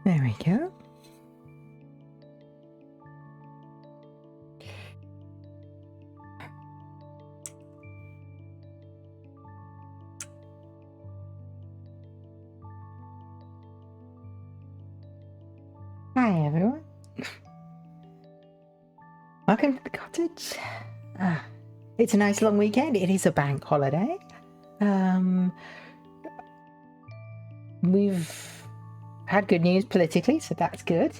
There we go. Hi everyone. Welcome to the cottage. It's a nice long weekend. It is a bank holiday. We've had good news politically, so that's good.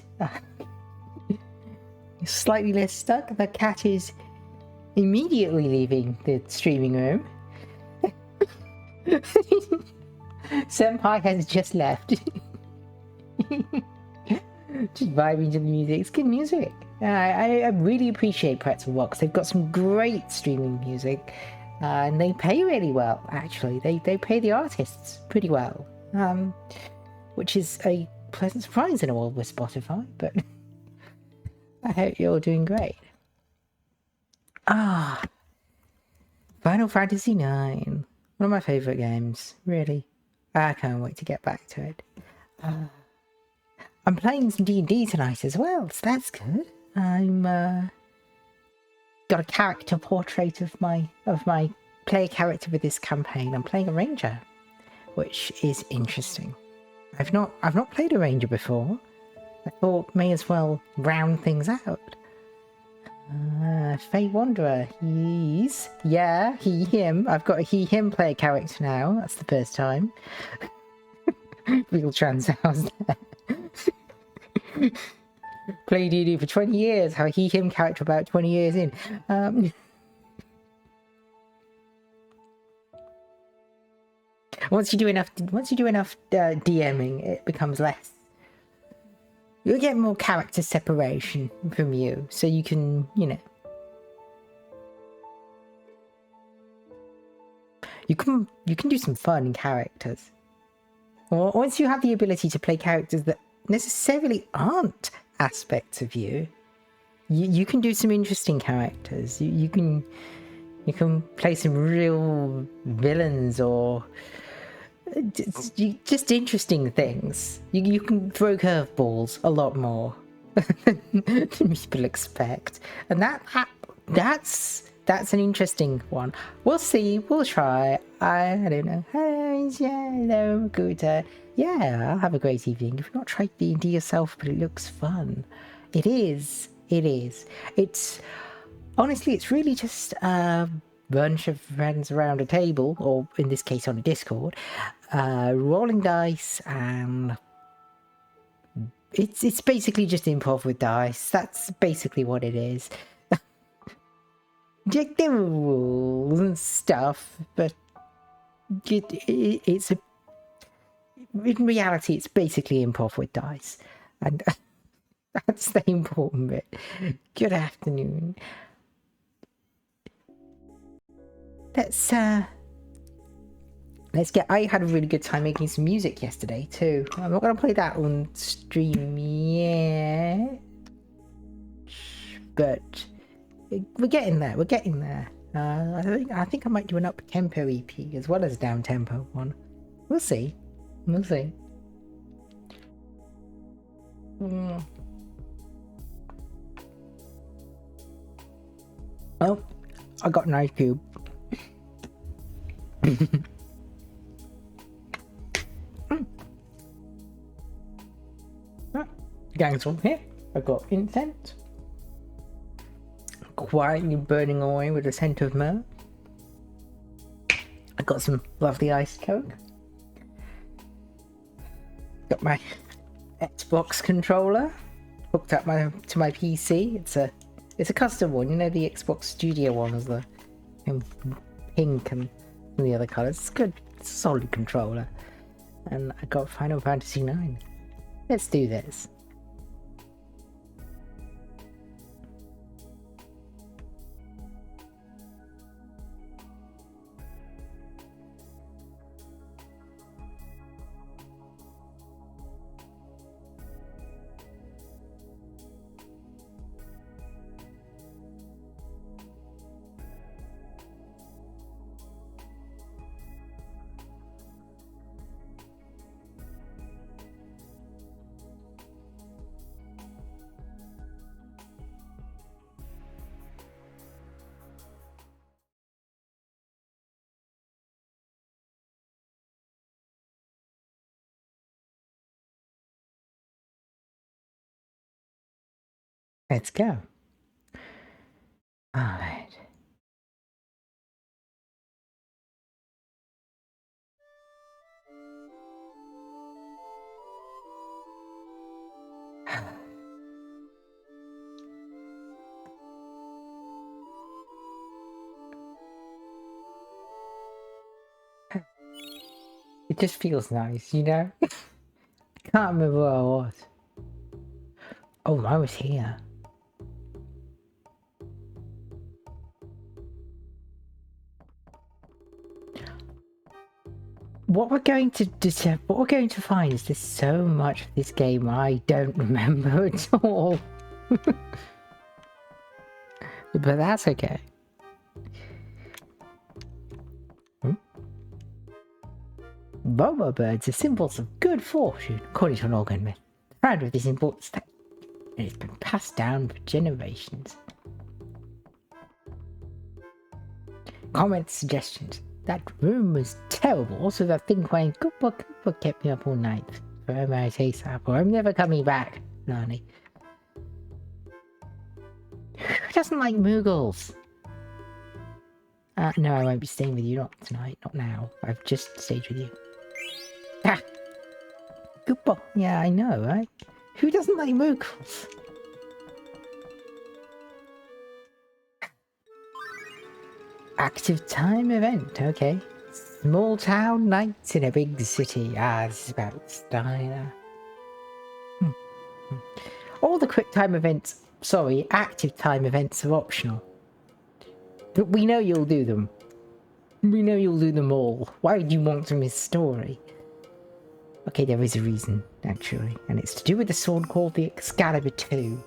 Slightly less stuck. The cat is immediately leaving the streaming room. Senpai has just left. Just vibing to the music. It's good music. I really appreciate Pretzel Box. They've got some great streaming music, and they pay really well. Actually, they pay the artists pretty well, which is a pleasant surprise in a world with Spotify. But I hope you're all doing great. Final Fantasy IX, one of my favorite games. Really, I can't wait to get back to it. I'm playing some D&D tonight as well, so that's good. I'm got a character portrait of my player character with this campaign. I'm playing a ranger, which is interesting. I've not played a ranger before. I thought may as well round things out. Fey Wanderer, he, him. I've got a him player character now. That's the first time. Real trans house there. Played D&D for 20 years. Have a him character about 20 years in. Once you do enough DMing, it becomes less. You'll get more character separation from you, so you can, you can do some fun characters. Or once you have the ability to play characters that necessarily aren't aspects of you, you can do some interesting characters. You can play some real villains or just interesting things. You can throw curveballs a lot more than people expect, and that's an interesting one. We'll see. We'll try. I don't know. Hey, hello, Makuta. Yeah, I'll have a great evening. You've not tried D&D yourself, but it looks fun. It is. It is. It's honestly, it's really just a bunch of friends around a table, or in this case on a Discord, rolling dice, and it's basically just improv with dice. That's basically what it is. There are rules and stuff, but it's in reality, it's basically improv with dice, and that's the important bit. Good afternoon. Let's get. I had a really good time making some music yesterday too. I'm not gonna play that on stream yet, but we're getting there. We're getting there. I think I might do an up tempo EP as well as a down tempo one. We'll see. We'll see. Oh, I got an ice cube. Gang's on here. I got incense. Quietly burning away with a scent of myrrh. I got some lovely iced coke. Got my Xbox controller hooked up to my PC. It's a custom one, you know, the Xbox Studio one is the pink and the other colours. It's good. It's a solid controller. And I got Final Fantasy IX. Let's do this. Let's go. Alright. It just feels nice, you know? I can't remember where I was. Oh, I was here. What we're going to find is there's so much of this game I don't remember at all. But that's okay. Boba birds are symbols of good fortune, according to an organ myth. Proud of this important step, and it's been passed down for generations. Comments, suggestions. That room was terrible. Also, that thing playing Cooper kept me up all night. Forever I taste apple. I'm never coming back, Nani. Who doesn't like Moogles? No, I won't be staying with you. Not tonight. Not now. I've just stayed with you. Ah! Cooper. Yeah, I know, right? Who doesn't like Moogles? Active time event, okay. Small town nights in a big city. This is about Steiner. All the quick time events, active time events are optional. But we know you'll do them. We know you'll do them all. Why would you want to miss story? Okay, there is a reason, actually. And it's to do with the sword called the Excalibur 2.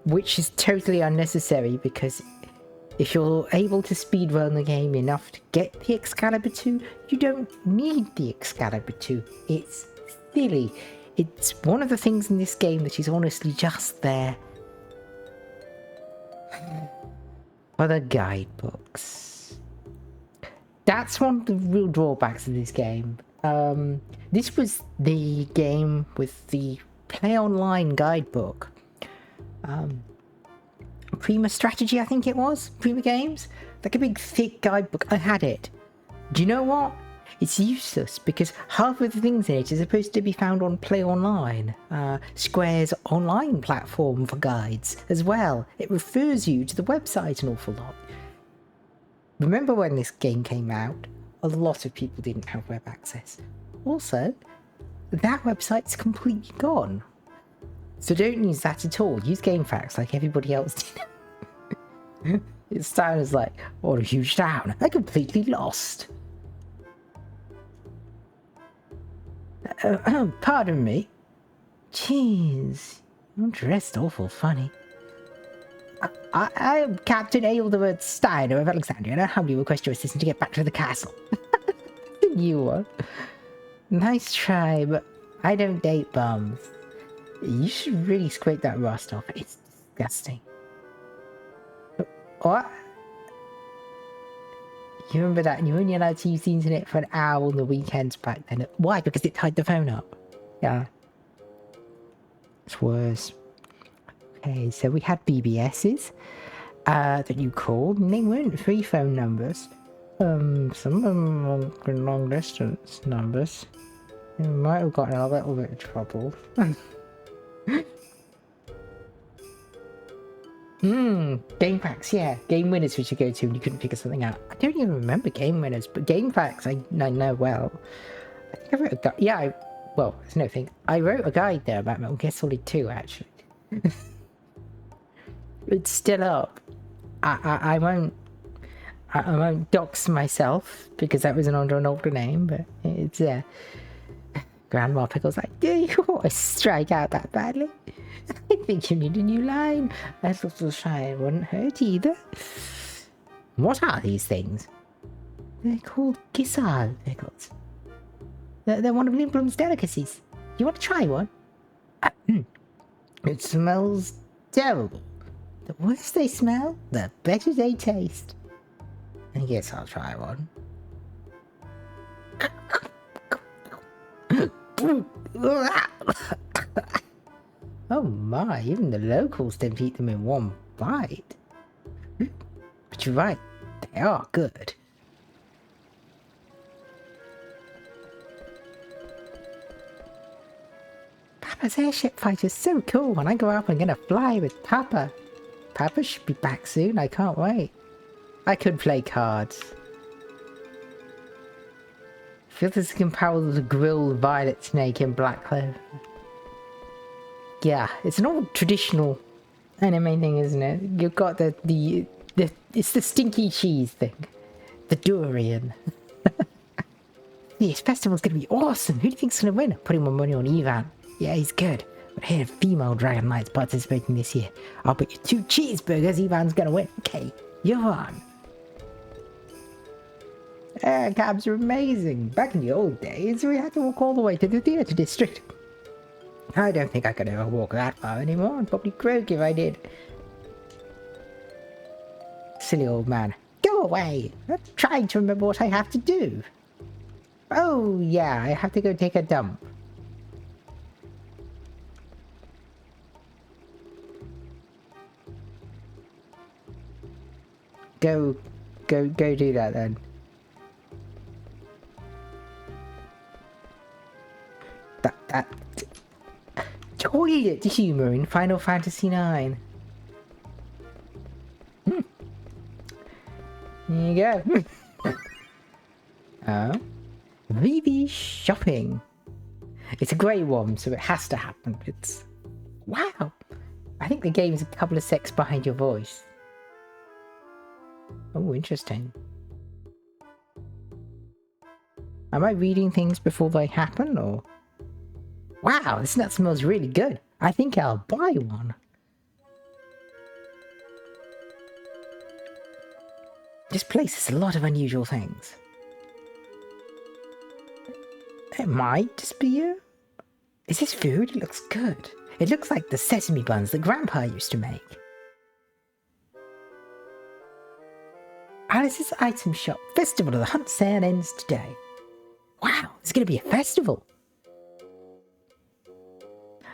Which is totally unnecessary because if you're able to speedrun the game enough to get the Excalibur 2, you don't need the Excalibur 2. It's silly. It's one of the things in this game that is honestly just there for the guidebooks. That's one of the real drawbacks of this game. This was the game with the Play Online guidebook. Prima Strategy, I think it was. Prima Games. Like a big thick guidebook. I had it. Do you know what? It's useless because half of the things in it are supposed to be found on Play Online, Square's online platform for guides as well. It refers you to the website an awful lot. Remember when this game came out? A lot of people didn't have web access. Also, that website's completely gone. So don't use that at all. Use GameFAQs like everybody else did. It sounds like, what a huge town. I completely lost. Pardon me. Jeez, you're dressed awful funny. I am Captain Aildebert Steiner of Alexandria, and I humbly request your assistance to get back to the castle. You are. Nice try, but I don't date bums. You should really scrape that rust off. It's disgusting. What? You remember that? And you were only allowed to use the internet for an hour on the weekends back then. Why? Because it tied the phone up. Yeah. It's worse. Okay, so we had BBSs that you called, and they weren't free phone numbers. Some of them were long distance numbers. You might have gotten a little bit of trouble. GameFAQs, yeah. Game Winners we should go to and you couldn't figure something out. I don't even remember Game Winners, but GameFAQs I know well. I think I wrote a guide. Yeah, well, there's no thing. I wrote a guide there about Metal Gear Solid 2, actually. It's still up. I won't dox myself because that was under an older name, but it's Grandma Pickle's like, do you always strike out that badly? I think you need a new line. A little shine wouldn't hurt either. What are these things? They're called Gisal pickles. They're one of Lindblum's delicacies. You want to try one? It smells terrible. The worse they smell, the better they taste. I guess I'll try one. Oh my, even the locals don't eat them in one bite. But you're right, they are good. Papa's airship fight is so cool. When I grow up, I'm gonna fly with Papa. Papa should be back soon, I can't wait. I could play cards. I feel this is comparable to grilled violet snake in Black Clover. Yeah, it's an old traditional anime thing, isn't it? You've got it's the stinky cheese thing. The durian. This festival's gonna be awesome. Who do you think's gonna win? Putting my money on Ivan. Yeah, he's good. But I hear female Dragon Knights participating this year. I'll bet you 2 cheeseburgers Ivan's gonna win. Okay, you're on. Air cabs are amazing. Back in the old days, we had to walk all the way to the theatre district. I don't think I could ever walk that far anymore. I'd probably croak if I did. Silly old man. Go away! I'm trying to remember what I have to do. Oh, yeah, I have to go take a dump. Go do that then. That toilet humor in Final Fantasy IX. Here you go. Oh. VV shopping. It's a grey one, so it has to happen. It's... Wow! I think the game's a couple of secs behind your voice. Oh, interesting. Am I reading things before they happen, or... Wow, this nut smells really good. I think I'll buy one. This place has a lot of unusual things. It might just be you. Is this food? It looks good. It looks like the sesame buns that Grandpa used to make. Alice's item shop. Festival of the Hunt sale ends today. Wow, there's going to be a festival.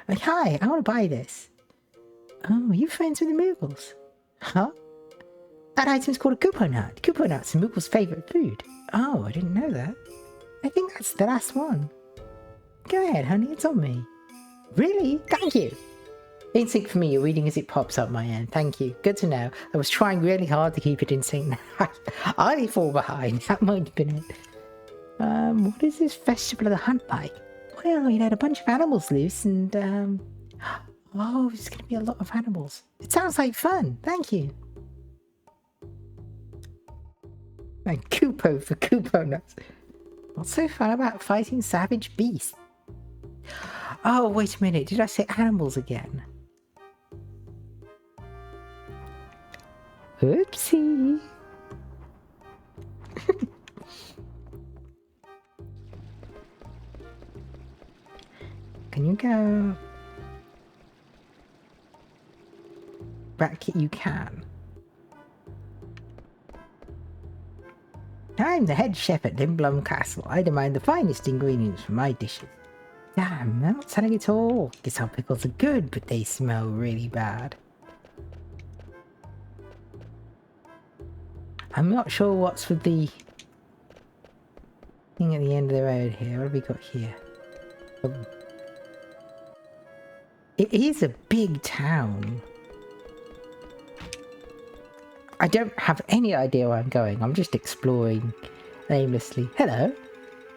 Like, hi, I want to buy this. Oh, are you friends with the Moogles? Huh? That item's called a Kupo nut. Kupo nuts are Moogle's favourite food. Oh, I didn't know that. I think that's the last one. Go ahead, honey, it's on me. Really? Thank you. In sync for me, you're reading as it pops up my end. Thank you. Good to know. I was trying really hard to keep it in sync. I fall behind. That might have been it. What is this Festival of the Hunt like? Well, you had a bunch of animals loose and, oh, there's going to be a lot of animals. It sounds like fun. Thank you. And Kupo for Kupo nuts. What's so fun about fighting savage beasts? Oh, wait a minute. Did I say animals again? Oopsie. Can you go back? You can. I'm the head chef at Lindblum Castle. I demand the finest ingredients for my dishes. Damn, I'm not selling it all. Guess our pickles are good, but they smell really bad. I'm not sure what's with the thing at the end of the road here. What have we got here? Oh. It is a big town. I don't have any idea where I'm going. I'm just exploring aimlessly. Hello.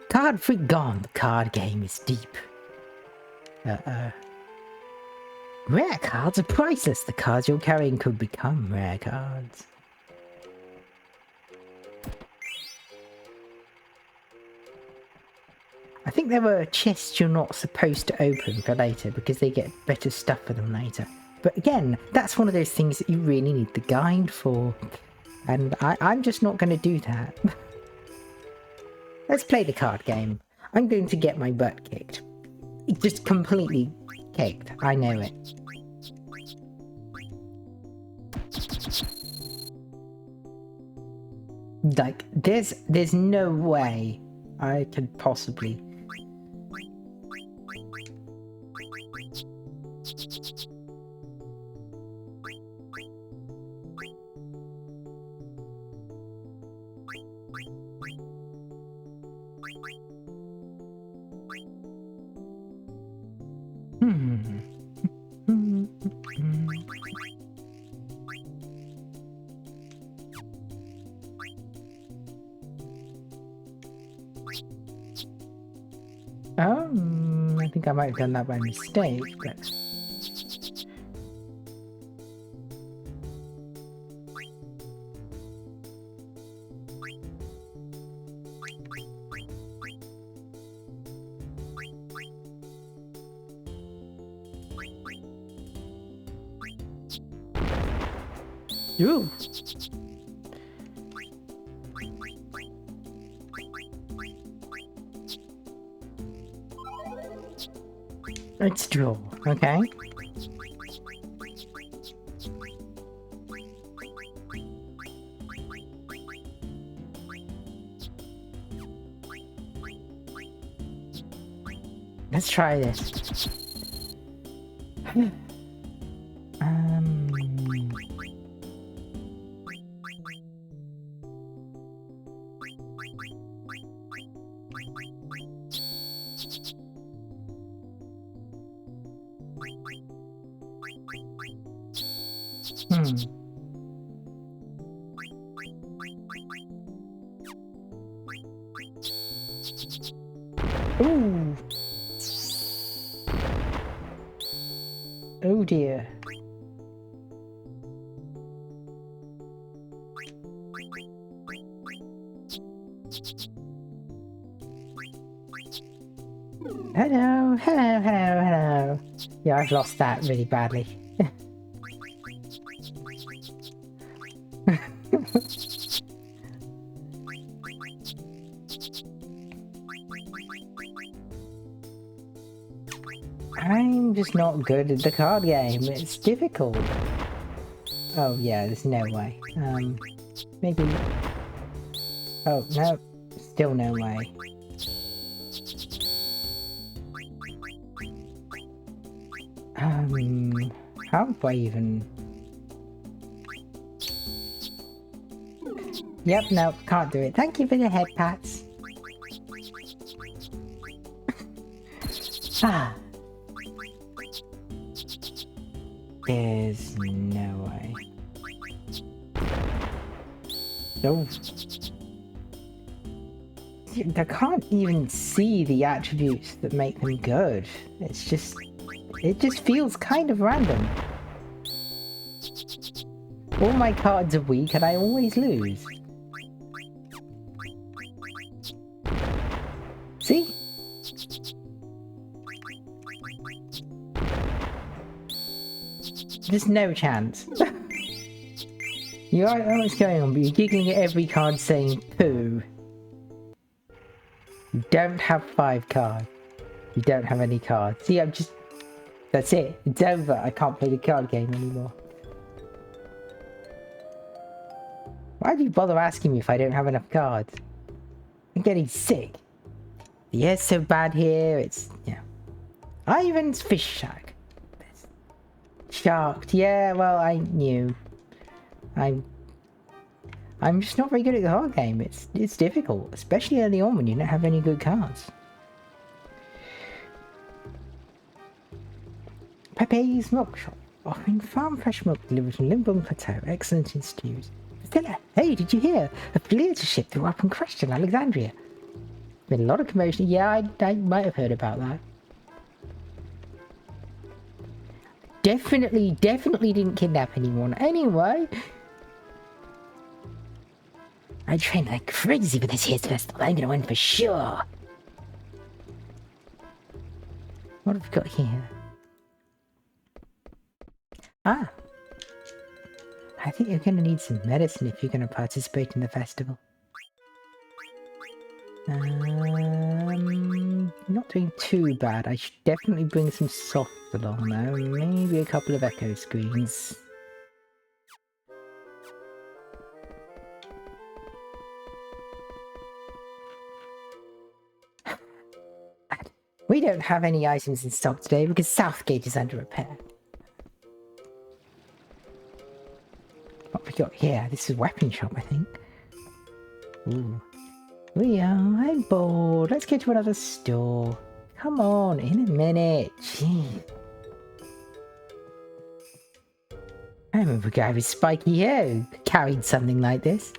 Card freak gone. The card game is deep. Rare cards are priceless. The cards you're carrying could become rare cards. I think there were chests you're not supposed to open for later because they get better stuff for them later. But again, that's one of those things that you really need the guide for. And I'm just not going to do that. Let's play the card game. I'm going to get my butt kicked. Just completely kicked. I know it. Like, there's no way I could possibly... I think I might have done that by mistake, but... Ooh! It's draw, okay. Let's try this. Ooh. Oh dear. Hello, hello, hello, hello. Yeah, I've lost that really badly. I'm just not good at the card game. It's difficult. Oh yeah, there's no way. Maybe... Oh, no. Still no way. How do I even... Yep, no, can't do it. Thank you for the head pats. Ah. There's no way. No. I can't even see the attributes that make them good. It's just... It just feels kind of random. All my cards are weak and I always lose. See? There's no chance. You don't know what's going on, but you're giggling at every card saying poo. You don't have 5 cards. You don't have any cards. See, I'm just... That's it. It's over. I can't play the card game anymore. Why do you bother asking me if I don't have enough cards? I'm getting sick. The air's so bad here, it's... Yeah. Ivan's Fish Shack. Sharked. Yeah, well, I knew. I'm just not very good at the card game. It's difficult, especially early on when you don't have any good cards. Pepe's Milk Shop, offering farm fresh milk delivered from Lindblum Plateau, excellent in stews. Stella, hey, did you hear? A Fleer ship threw up and crashed in Alexandria. Been a lot of commotion. Yeah, I might have heard about that. Definitely didn't kidnap anyone. Anyway, I trained like crazy for this here's festival. I'm gonna win for sure. What have we got here? Ah. I think you're gonna need some medicine if you're gonna participate in the festival. Not doing too bad. I should definitely bring some soft along though. Maybe a couple of echo screens. We don't have any items in stock today because Southgate is under repair. What have we got here? This is a weapon shop, I think. Ooh. I'm bored. Let's get to another store. Come on, in a minute. Jeez. I remember a guy with spiky hair who carried something like this.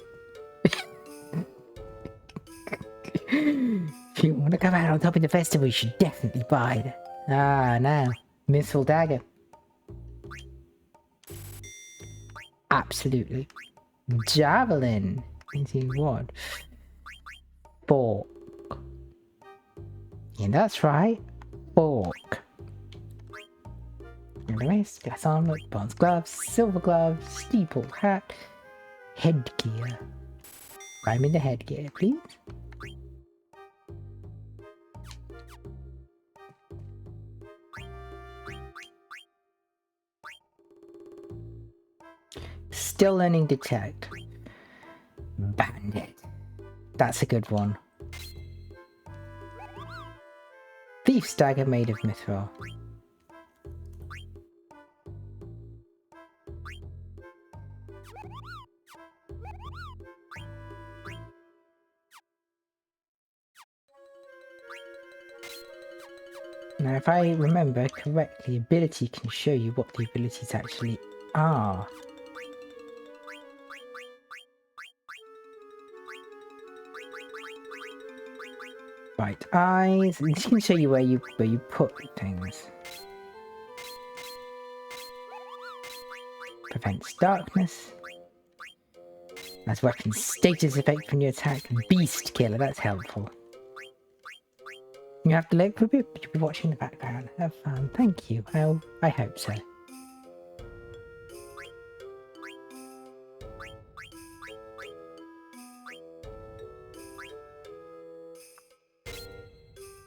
If you want to come out on top of the festival, you should definitely buy it. Ah, now. Mythful dagger. Absolutely. Javelin. Into what? Fork. Yeah, that's right. Fork. And the rest, glass armlet, bronze gloves, silver gloves, steeple hat, headgear. I'm in the headgear, please. Still learning detect. Bandit. That's a good one. Thief's dagger made of mithril. Now, if I remember correctly, ability can show you what the abilities actually are. Right, eyes. This can show you where you put things. Prevents darkness. As weapon status effect when you attack. Beast killer, that's helpful. You have to look for a bit, but you'll be watching the background. Have fun. Thank you. Well, I hope so.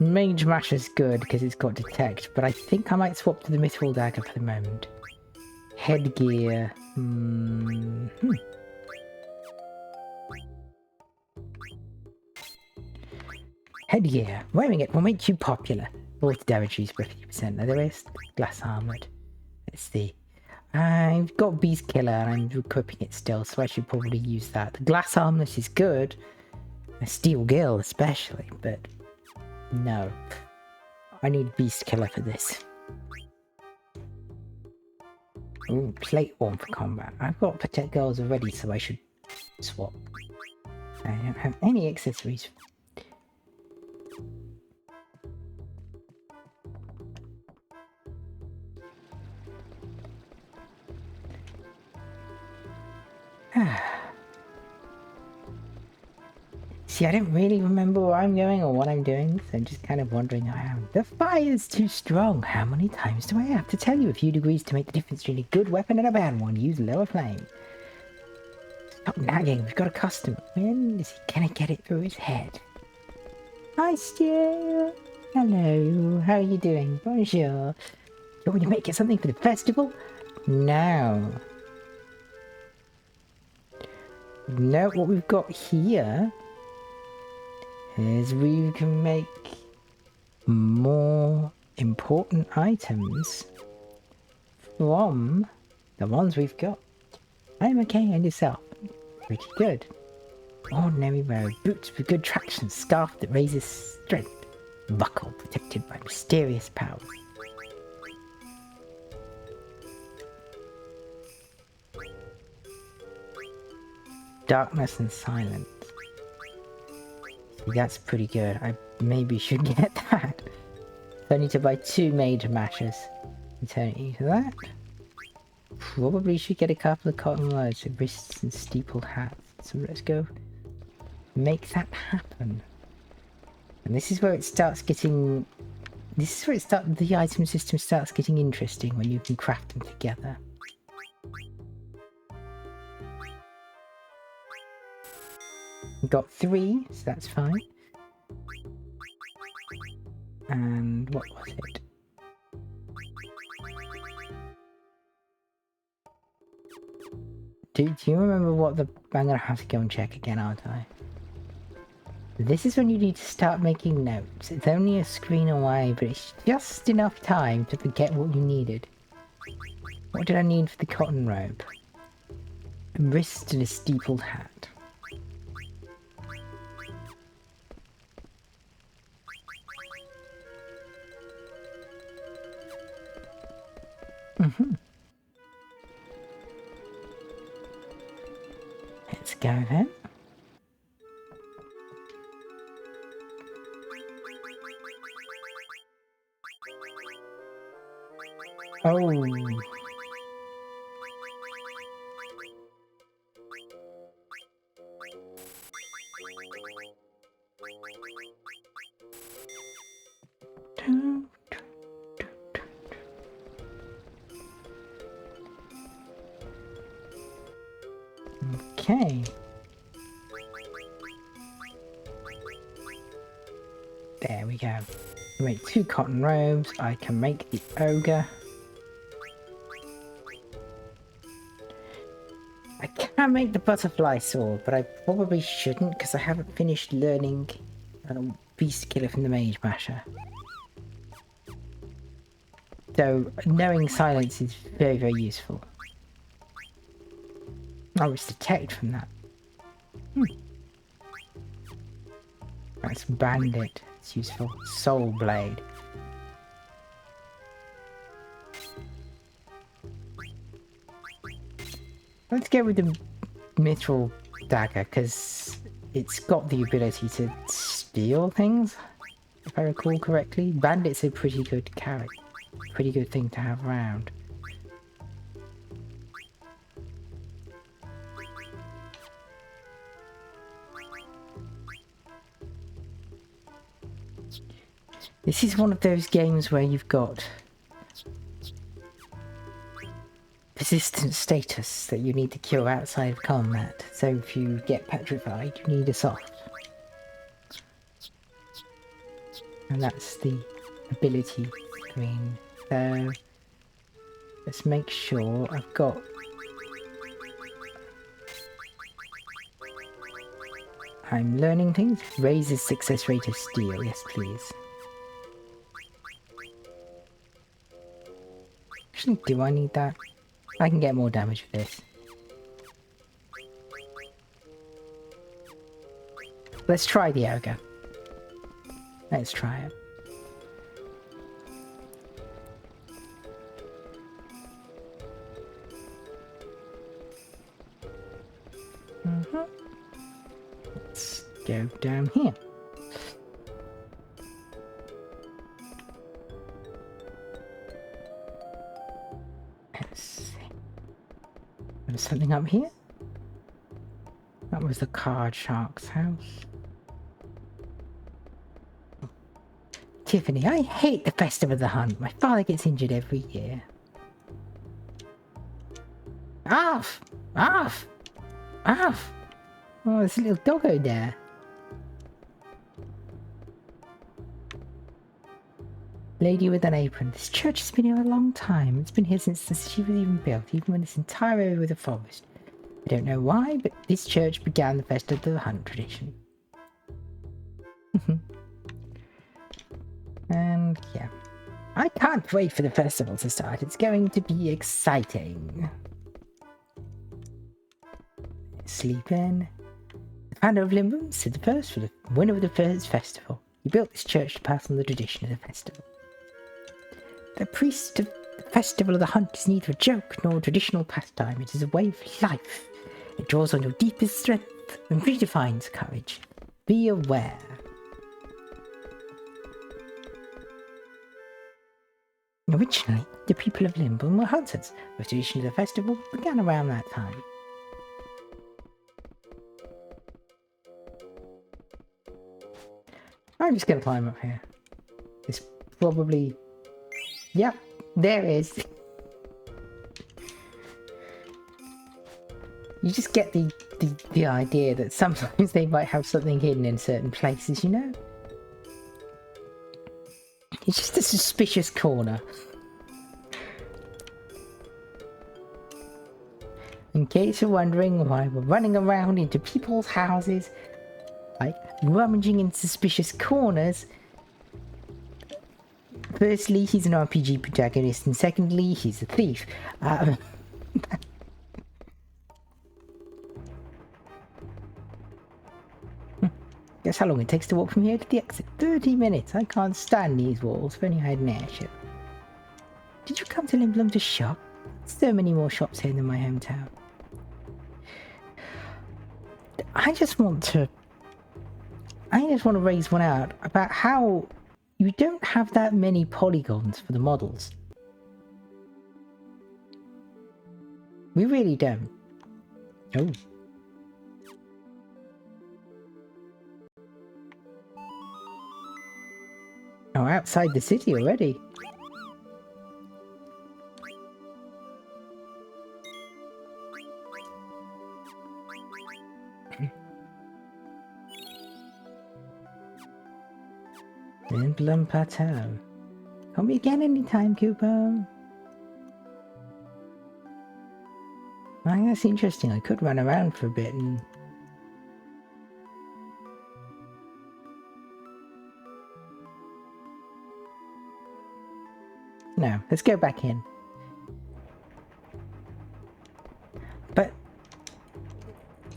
Mage Mash is good because it's got detect, but I think I might swap to the Mithril Dagger for the moment. Headgear. Headgear. Wearing it will make you popular. Water damage used by 50%. Now the rest, glass armored. Let's see. I've got Beast Killer and I'm equipping it still, so I should probably use that. The glass armlet is good. A steel gill especially, but no. I need Beast Killer for this. Ooh, plate warm for combat. I've got Protect Girls already, so I should swap. I don't have any accessories. See, I don't really remember where I'm going or what I'm doing, so I'm just kind of wandering around. The fire's too strong. How many times do I have to tell you? A few degrees to make the difference between a good weapon and a bad one. Use lower flame. Stop nagging. We've got a customer. When is he gonna get it through his head? Hi, Stu. Hello. How are you doing? Bonjour. You want to make it something for the festival? No. No, what we've got here is we can make more important items from the ones we've got. I'm okay, and yourself? Pretty good. Ordinary robe, boots with good traction, scarf that raises strength, buckle protected by mysterious power. Darkness and silence. That's pretty good. I maybe should get that. So I need to buy 2 mage mashers and turn it into that. Probably should get a couple of cotton loads of wrists and steepled hats. So let's go make that happen. And this is where it starts getting... This is where the item system starts getting interesting, when you can craft them together. We've got 3, so that's fine. And what was it? Do you remember what the... I'm gonna have to go and check again, aren't I? This is when you need to start making notes. It's only a screen away, but it's just enough time to forget what you needed. What did I need for the cotton robe? A wrist and a steepled hat. Let's go then. Oh. Okay. There we go. Make 2 cotton robes. I can make the ogre. I can make the butterfly sword, but I probably shouldn't because I haven't finished learning Beast Killer from the Mage Basher. So knowing silence is very, very useful. Oh, it's detect from that. That's Bandit. It's useful. Soul Blade. Let's go with the Mithril Dagger, because it's got the ability to steal things, if I recall correctly. Bandit's a pretty good character. Pretty good thing to have around. This is one of those games where you've got persistent status that you need to kill outside of combat. So if you get petrified, you need a soft. And that's the ability screen. So let's make sure I've got... I'm learning things. Raises success rate of steel. Yes, please. Actually, do I need that? I can get more damage with this. Let's try the ogre. Let's try it. Let's go down here. Let's see. There's something up here. That was the card shark's house. Tiffany, I hate the Festival of the Hunt. My father gets injured every year. Arf! Arf! Arf! Oh, there's a little doggo there. Lady with an apron. This church has been here a long time. It's been here since the city was even built, even when this entire area was a forest. I don't know why, but this church began the Festival of the Hunt tradition. And yeah, I can't wait for the festival to start. It's going to be exciting. Sleep in. The founder of Lindblum said the first for the winner of the first festival. He built this church to pass on the tradition of the festival. The priest of the Festival of the Hunt is neither a joke nor a traditional pastime. It is a way of life. It draws on your deepest strength and redefines courage. Be aware. Originally, the people of Lindblum were hunters. The tradition of the festival began around that time. I'm just going to climb up here. It's probably... Yep, there it is. You just get the idea that sometimes they might have something hidden in certain places, you know? It's just a suspicious corner. In case you're wondering why we're running around into people's houses, like rummaging in suspicious corners. Firstly, he's an RPG protagonist, and secondly, he's a thief. Guess how long it takes to walk from here to the exit? 30 minutes. I can't stand these walls. If only I had an airship. Did you come to Lindblum to shop? So many more shops here than my hometown. I just want to raise one out about how you don't have that many polygons for the models. We really don't. Oh. Oh, outside the city already. Lindblum Plateau. Call me again anytime, Cooper. Oh, that's interesting. I could run around for a bit and... No, let's go back in. But...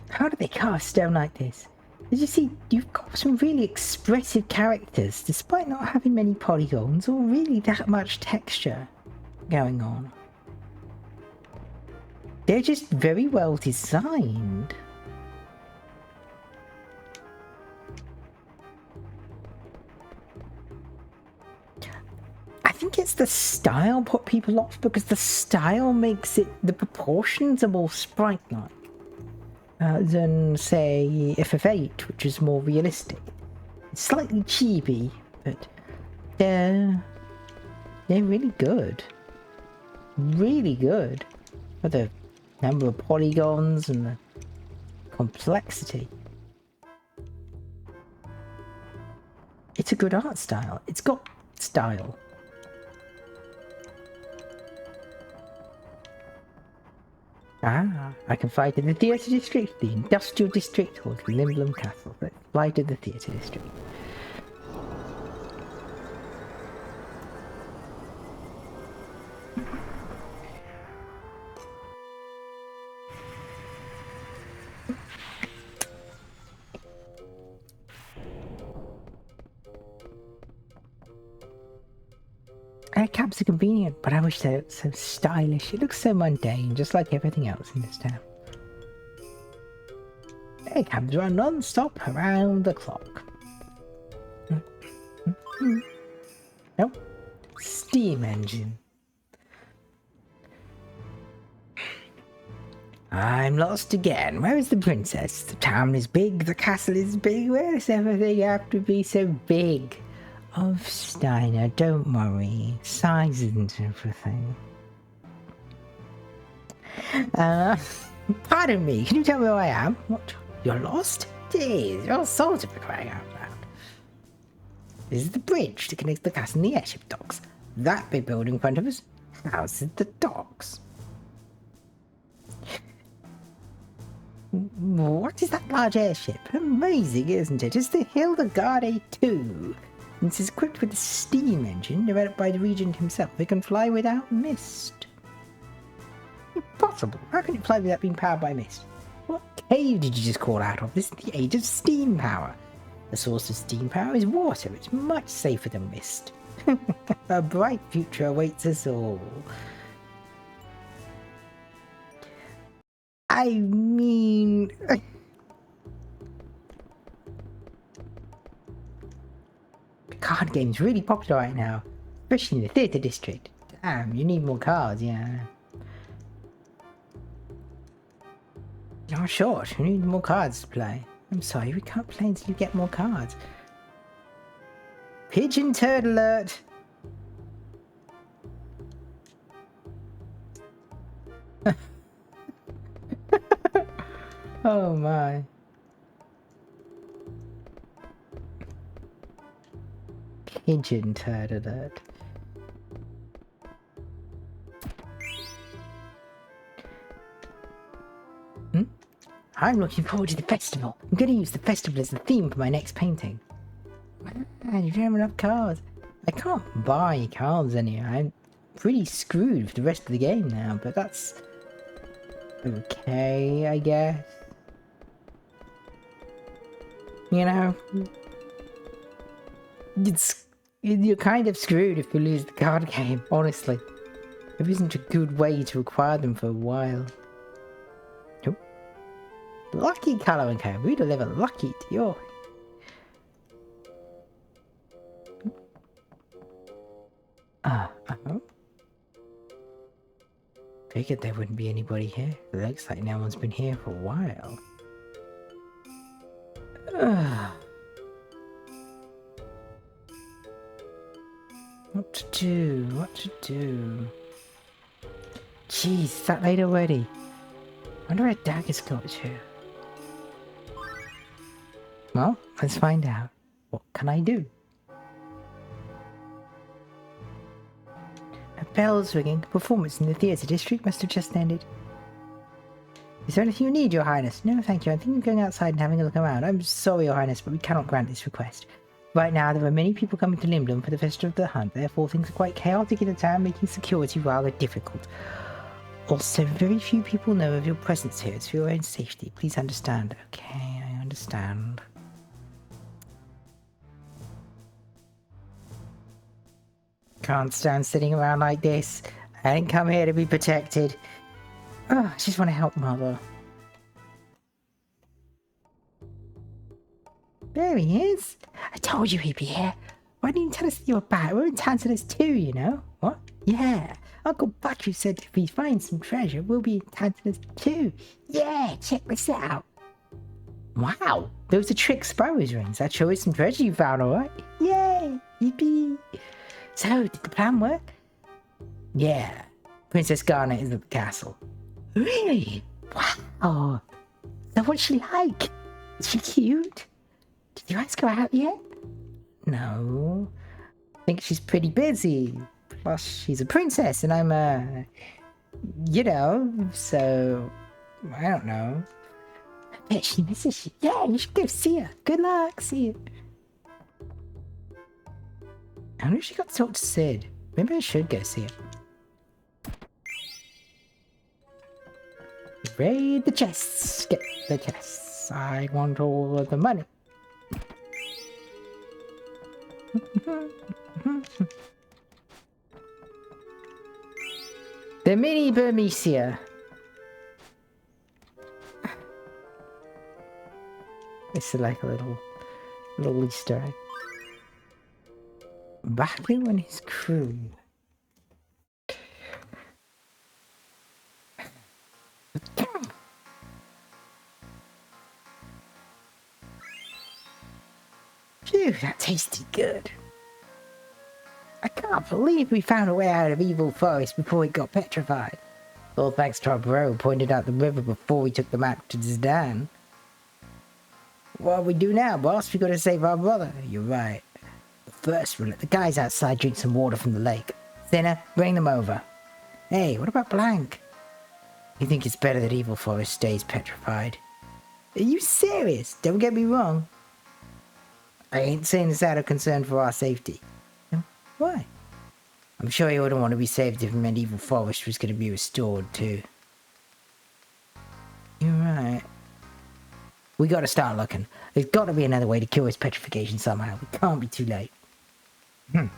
how do they cast stone like this? As you see, you've got some really expressive characters, despite not having many polygons or really that much texture going on. They're just very well designed. I think it's the style put people off because the style makes it, the proportions are more sprite-like than, say, FF8, which is more realistic. It's slightly cheapy, but they're really good. Really good. For the number of polygons and the complexity. It's a good art style. It's got style. Ah, I can fly to the theatre district, the industrial district, or the Lindblum Castle. Let's fly to the theatre district. Cabs are convenient, but I wish they were so stylish. It looks so mundane, just like everything else in this town. Cabs run non-stop around the clock. Nope. Steam engine. I'm lost again. Where is the princess? The town is big, the castle is big. Where does everything have to be so big? Oh, Steiner, don't worry. Size isn't everything. Pardon me, can you tell me where I am? What? You're lost? Jeez, you're sort of crying out loud. This is the bridge that connects the castle and the airship docks. That big building in front of us houses the docks. What is that large airship? Amazing, isn't it? It's the Hildegarde A2. It's equipped with a steam engine developed by the regent himself. It can fly without mist. Impossible. How can it fly without being powered by mist? What cave did you just call out of? This is the age of steam power. The source of steam power is water. It's much safer than mist. A bright future awaits us all. I mean... card game's really popular right now, especially in the theatre district. Damn, you need more cards, yeah. You're short, you need more cards to play. I'm sorry, we can't play until you get more cards. Pigeon turd alert! Oh my. Pigeon turd alert. I'm looking forward to the festival. I'm going to use the festival as the theme for my next painting. Man, you don't have enough cards. I can't buy cards anyway. I'm pretty screwed for the rest of the game now, but that's okay, I guess. You know, you're kind of screwed if you lose the card game, honestly. There isn't a good way to acquire them for a while. Nope. Lucky colour and code. We deliver lucky to your... Figured there wouldn't be anybody here. It looks like no one's been here for a while. What to do? What to do? Jeez, it's that late already. Wonder where Dagger's got to. Well, let's find out. What can I do? A bell's ringing. Performance in the theatre district must have just ended. Is there anything you need, Your Highness? No, thank you. I think I'm going outside and having a look around. I'm sorry, Your Highness, but we cannot grant this request. Right now, there are many people coming to Lindblum for the Festival of the Hunt. Therefore, things are quite chaotic in the town, making security rather difficult. Also, very few people know of your presence here. It's for your own safety. Please understand. Okay, I understand. Can't stand sitting around like this. I didn't come here to be protected. Oh, I just want to help Mother. There he is. I told you he'd be here. Why didn't you tell us that you were back? We're in Tantalus too, you know. What? Yeah. Uncle Butcher said if we find some treasure, we'll be in Tantalus too. Yeah, check this out. Wow, those are Trick Sparrow's rings. That sure is some treasure you found, alright? Yay! Yippee! So, did the plan work? Yeah. Princess Garnet is at the castle. Really? Wow. So what's she like? Is she cute? Did you guys go out yet? No. I think she's pretty busy. Plus, she's a princess and I'm you know, so I don't know. I bet she misses you. Yeah, you should go see her. Good luck. See you. I wonder if she got to talk to Sid. Maybe I should go see her. Raid the chests. Get the chests. I want all of the money. The mini Burmecia. This is like a little Easter egg. Battling on his crew. Phew, that tasted good. I can't believe we found a way out of Evil Forest before it got petrified. All thanks to our bro who pointed out the river before we took the map to Zidane. What do we do now, boss? We gotta save our brother. You're right. But first, we'll let the guys outside drink some water from the lake. Thinner, bring them over. Hey, what about Blank? You think it's better that Evil Forest stays petrified? Are you serious? Don't get me wrong. I ain't saying this out of concern for our safety. Why? I'm sure you wouldn't want to be saved if Medieval Forest was going to be restored too. You're right. We gotta start looking. There's gotta be another way to cure his petrification somehow. We can't be too late. We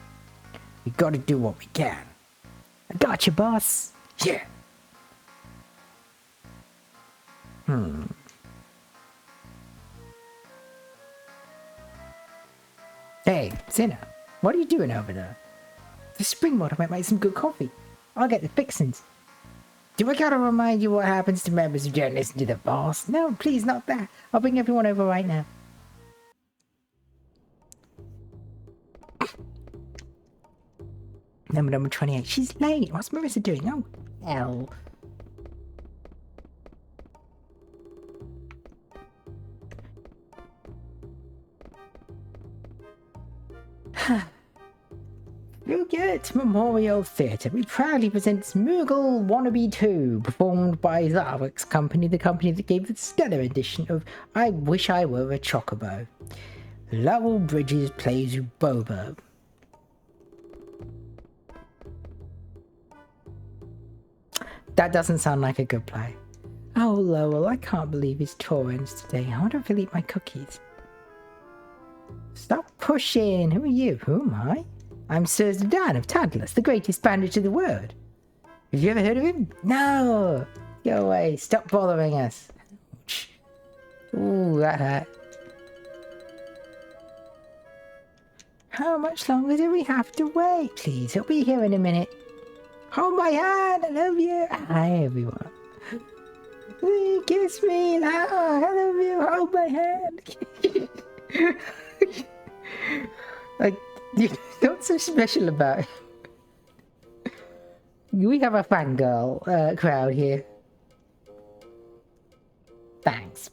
gotta do what we can. I got you, boss. Yeah. Hey, Sinner. What are you doing over there? The spring water might make some good coffee. I'll get the fixings. Do I gotta remind you what happens to members who don't listen to the boss? No, please, not that. I'll bring everyone over right now. Number 28. She's late. What's Marissa doing? Oh, hell. Fugate Memorial Theatre. We proudly present Smoogle Wannabe 2, performed by Zarwick's company, the company that gave the stellar edition of I Wish I Were a Chocobo. Lowell Bridges plays Bobo. That doesn't sound like a good play. Oh, Lowell, I can't believe his tour ends today. I wonder if he'll eat my cookies. Stop pushing! Who are you? Who am I? I'm Sir Zidane of Tantalus, the greatest bandit in the world. Have you ever heard of him? No! Go away, stop bothering us. Ouch. Ooh, that hurt. How much longer do we have to wait? Please, he'll be here in a minute. Hold my hand, I love you. Hi, everyone. Kiss me now, I love you, hold my hand. Like, what's so special about it? We have a fangirl crowd here. Thanks.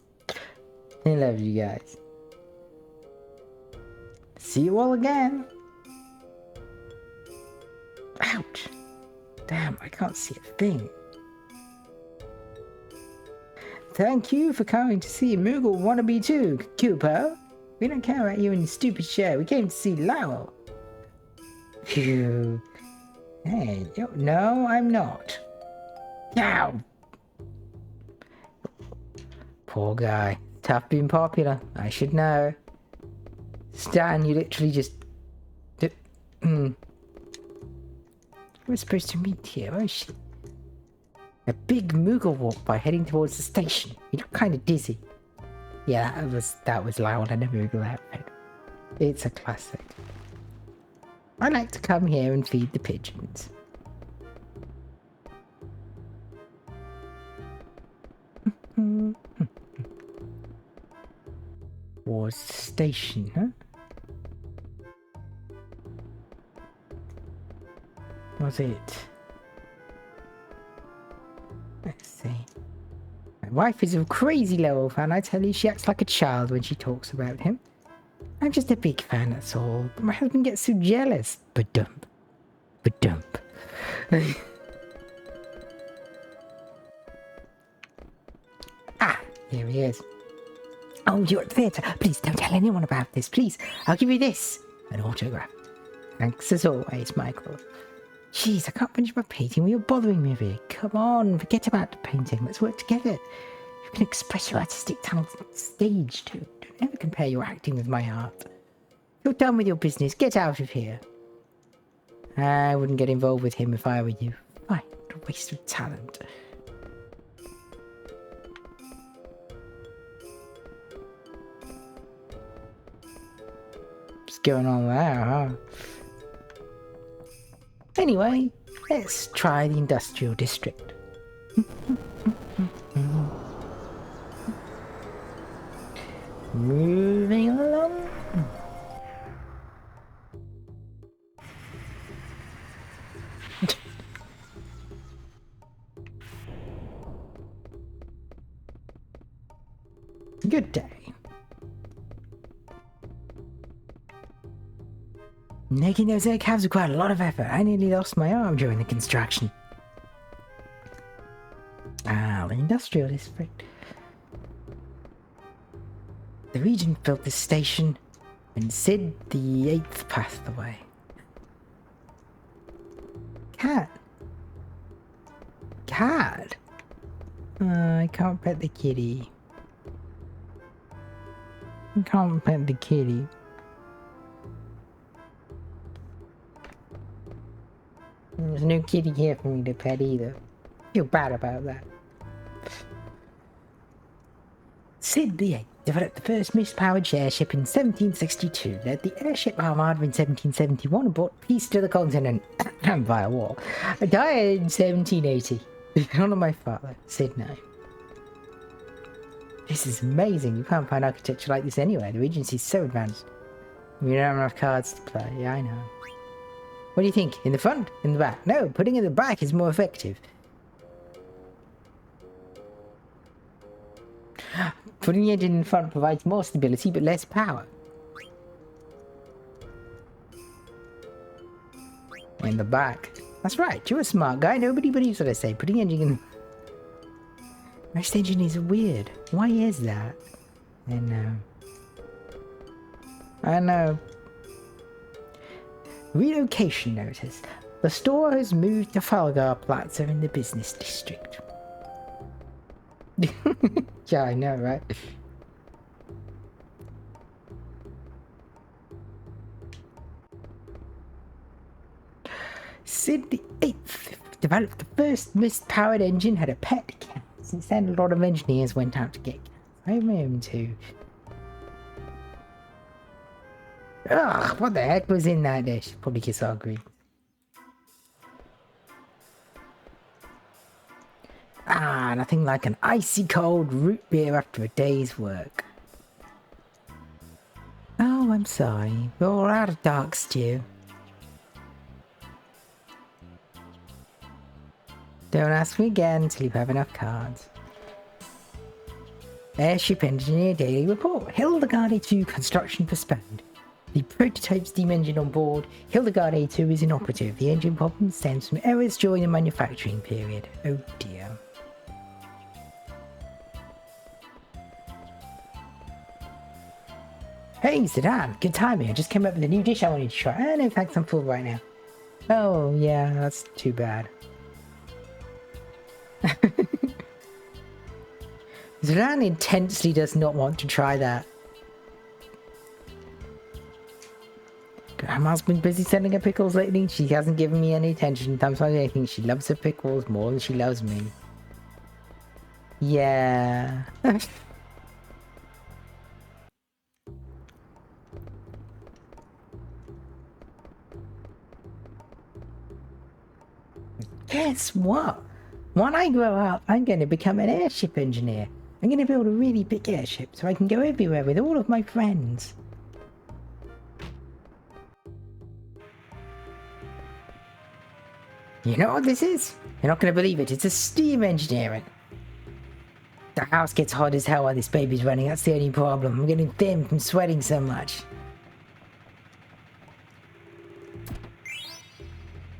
I love you guys. See you all again. Ouch. Damn, I can't see a thing. Thank you for coming to see Moogle Wannabe 2, Cooper. We don't care about you and your stupid show. We came to see Lowell. Phew. Hey, no, I'm not. Ow. Poor guy. Tough being popular. I should know. Stan, you literally just... We're supposed to meet here, where is she? A big Moogle walk by heading towards the station. You look kind of dizzy. Yeah, that was loud in a Moogle outfit. It's a classic. I like to come here and feed the pigeons. Was station, huh? Was it? Let's see. My wife is a crazy Lowell fan. I tell you, she acts like a child when she talks about him. I'm just a big fan, that's all. But my husband gets so jealous. Ba-dump. Ba-dump. Ah, here he is. Oh, you're at the theatre. Please don't tell anyone about this, please. I'll give you this. An autograph. Thanks as always, Michael. Jeez, I can't finish my painting. You're bothering me a bit. Come on, forget about the painting. Let's work together. You can express your artistic talent on stage too. Don't ever compare your acting with my art. You're done with your business. Get out of here. I wouldn't get involved with him if I were you. Fine, what a waste of talent. What's going on there, huh? Anyway, let's try the industrial district. Moving along. Good day. Making those air calves required a lot of effort. I nearly lost my arm during the construction. Ah, the industrial district. The regent built this station when Sid the Eighth passed away. Cat. Cat? I can't pet the kitty. I can't pet the kitty. There's no kitty here for me to pet either. Feel bad about that. Sid the Eighth developed the first mist-powered airship in 1762, led the airship armada in 1771, and brought peace to the continent via war. I died in 1780. Honor my father, Sid 9. This is amazing. You can't find architecture like this anywhere. The Regency's so advanced. We don't have enough cards to play. Yeah, I know. What do you think? In the front? In the back? No, putting it in the back is more effective. Putting it in front provides more stability but less power. In the back. That's right, you're a smart guy. Nobody believes what I say. Putting engine in... Most engineers are weird. Why is that? I know. I know. Relocation notice. The store has moved to Falgar Plaza in the business district. Yeah, I know, right? Sid the Eighth developed the first mist-powered engine, had a pet cat. Since then, a lot of engineers went out to get cats. I have my own too. Ugh, what the heck was in that dish? Probably Kisar green. Ah, nothing like an icy cold root beer after a day's work. Oh, I'm sorry. We're all out of dark stew. Don't ask me again until you have enough cards. Airship Engineer Daily Report. Hildegard A2 construction postponed. The prototype steam engine on board Hildegard A2 is inoperative. The engine problem stems from errors during the manufacturing period. Oh dear. Hey, Sedan, good timing. I just came up with a new dish I wanted to try. No thanks, I'm full right now. Oh, yeah, that's too bad. Sedan intensely does not want to try that. Grandma's been busy sending her pickles lately. She hasn't given me any attention. Sometimes I think she loves her pickles more than she loves me. Yeah. Guess what? When I grow up, I'm going to become an airship engineer. I'm going to build a really big airship so I can go everywhere with all of my friends. You know what this is? You're not going to believe it. It's a steam engineering. The house gets hot as hell while this baby's running. That's the only problem. I'm getting thin from sweating so much.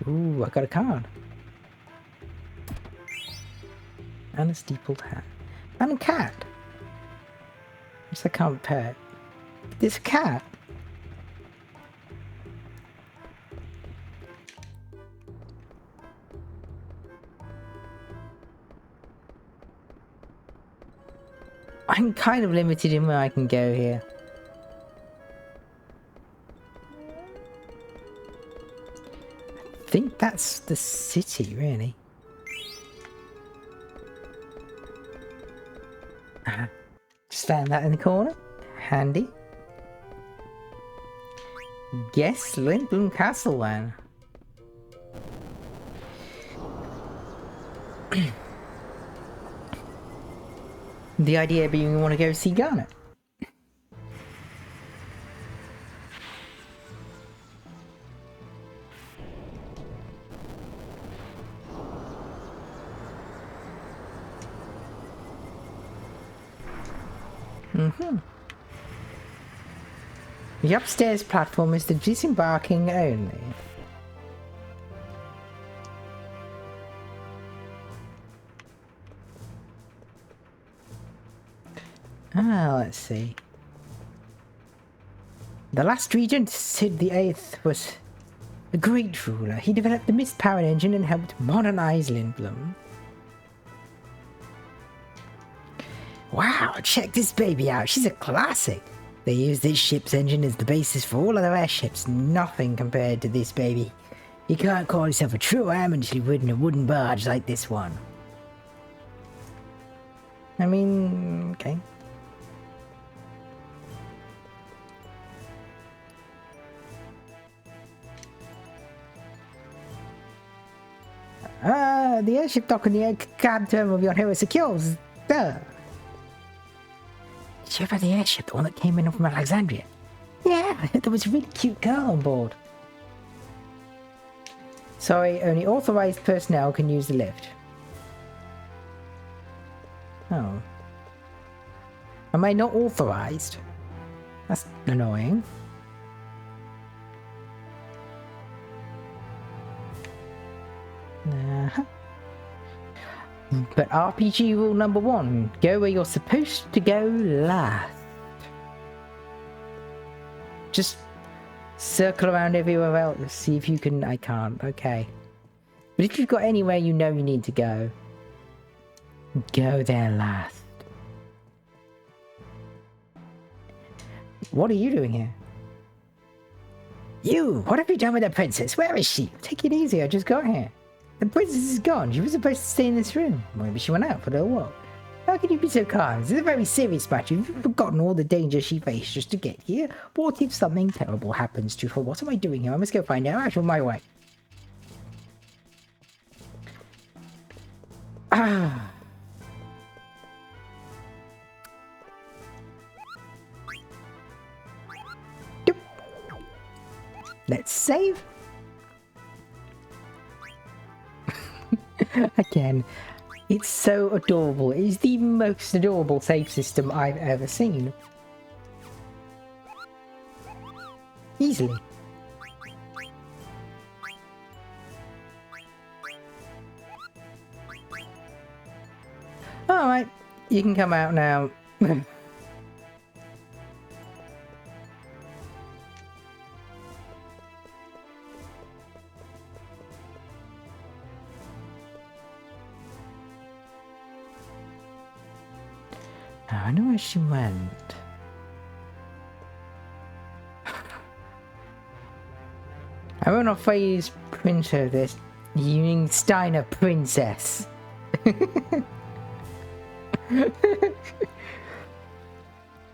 Ooh, I got a card. And a steepled hat. And a cat. Yes, I can't pet. There's a cat. I'm kind of limited in where I can go here. I think that's the city, really. Just found that in the corner. Handy. Yes, Lindblum Castle then. The idea being we want to go see Garnet. The upstairs platform is the disembarking only. Let's see. The last regent, Sid the Eighth, was a great ruler. He developed the mist-powered engine and helped modernize Lindblum. Wow, check this baby out. She's a classic. They use this ship's engine as the basis for all other airships. Nothing compared to this baby. You can't call yourself a true airman until you've ridden a wooden barge like this one. I mean, okay. The airship dock and the air cab terminal of your hero secures. Duh. Did you ever the airship, the one that came in from Alexandria? Yeah, there was a really cute girl on board. Sorry, only authorized personnel can use the lift. Oh. Am I not authorized? That's annoying. But RPG rule number 1, go where you're supposed to go last. Just circle around everywhere else, see if you can... I can't, okay. But if you've got anywhere you know you need to go, go there last. What are you doing here? You! What have you done with the princess? Where is she? Take it easy, I just got here. The princess is gone. She was supposed to stay in this room. Maybe she went out for a walk. How can you be so calm? This is a very serious matter. You've forgotten all the danger she faced just to get here. What if something terrible happens to her? What am I doing here? I must go find out. Out of my way. Let's save. Again, it's so adorable. It is the most adorable save system I've ever seen. Easily. Alright, you can come out now. I know where she went. I will not phase Prince of this Union Steiner princess.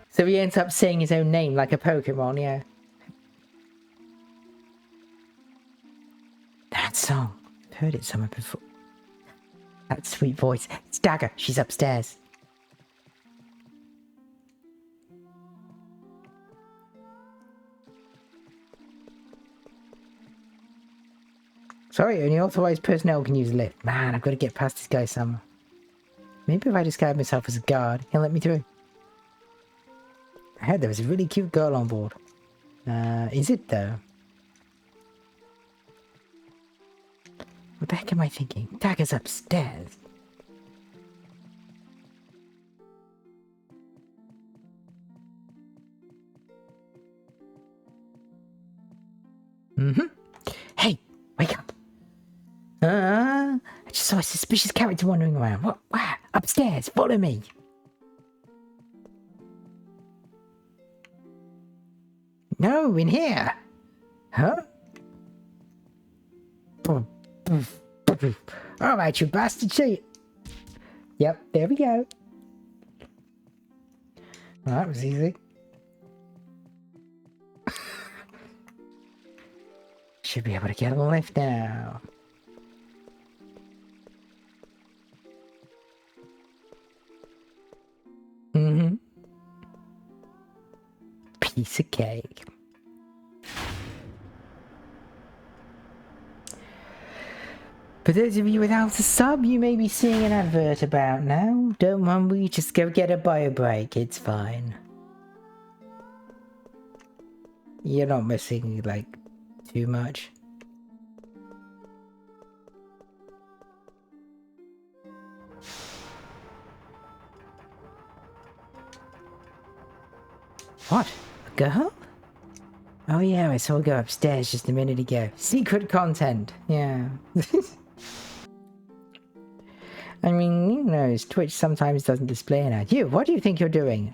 So he ends up saying his own name like a Pokemon, yeah. That song. I've heard it somewhere before. That sweet voice. It's Dagger. She's upstairs. Sorry, only authorized personnel can use a lift. Man, I've got to get past this guy somewhere. Maybe if I disguise myself as a guard, he'll let me through. I heard there was a really cute girl on board. Is it though? What the heck am I thinking? Dagger's upstairs. Hey, wake up. I just saw a suspicious character wandering around. What? Where? Upstairs. Follow me. No, in here. Huh? Alright, you bastard cheat. Yep, there we go. Well, that was easy. Should be able to get on the lift now. Piece of cake. For those of you without a sub, you may be seeing an advert about now. Don't worry, just go get a bio break, it's fine. You're not missing, like, too much. What? A girl? Oh yeah, I saw her go upstairs just a minute ago. Secret content, yeah. I mean, who knows, Twitch sometimes doesn't display an ad. You, what do you think you're doing?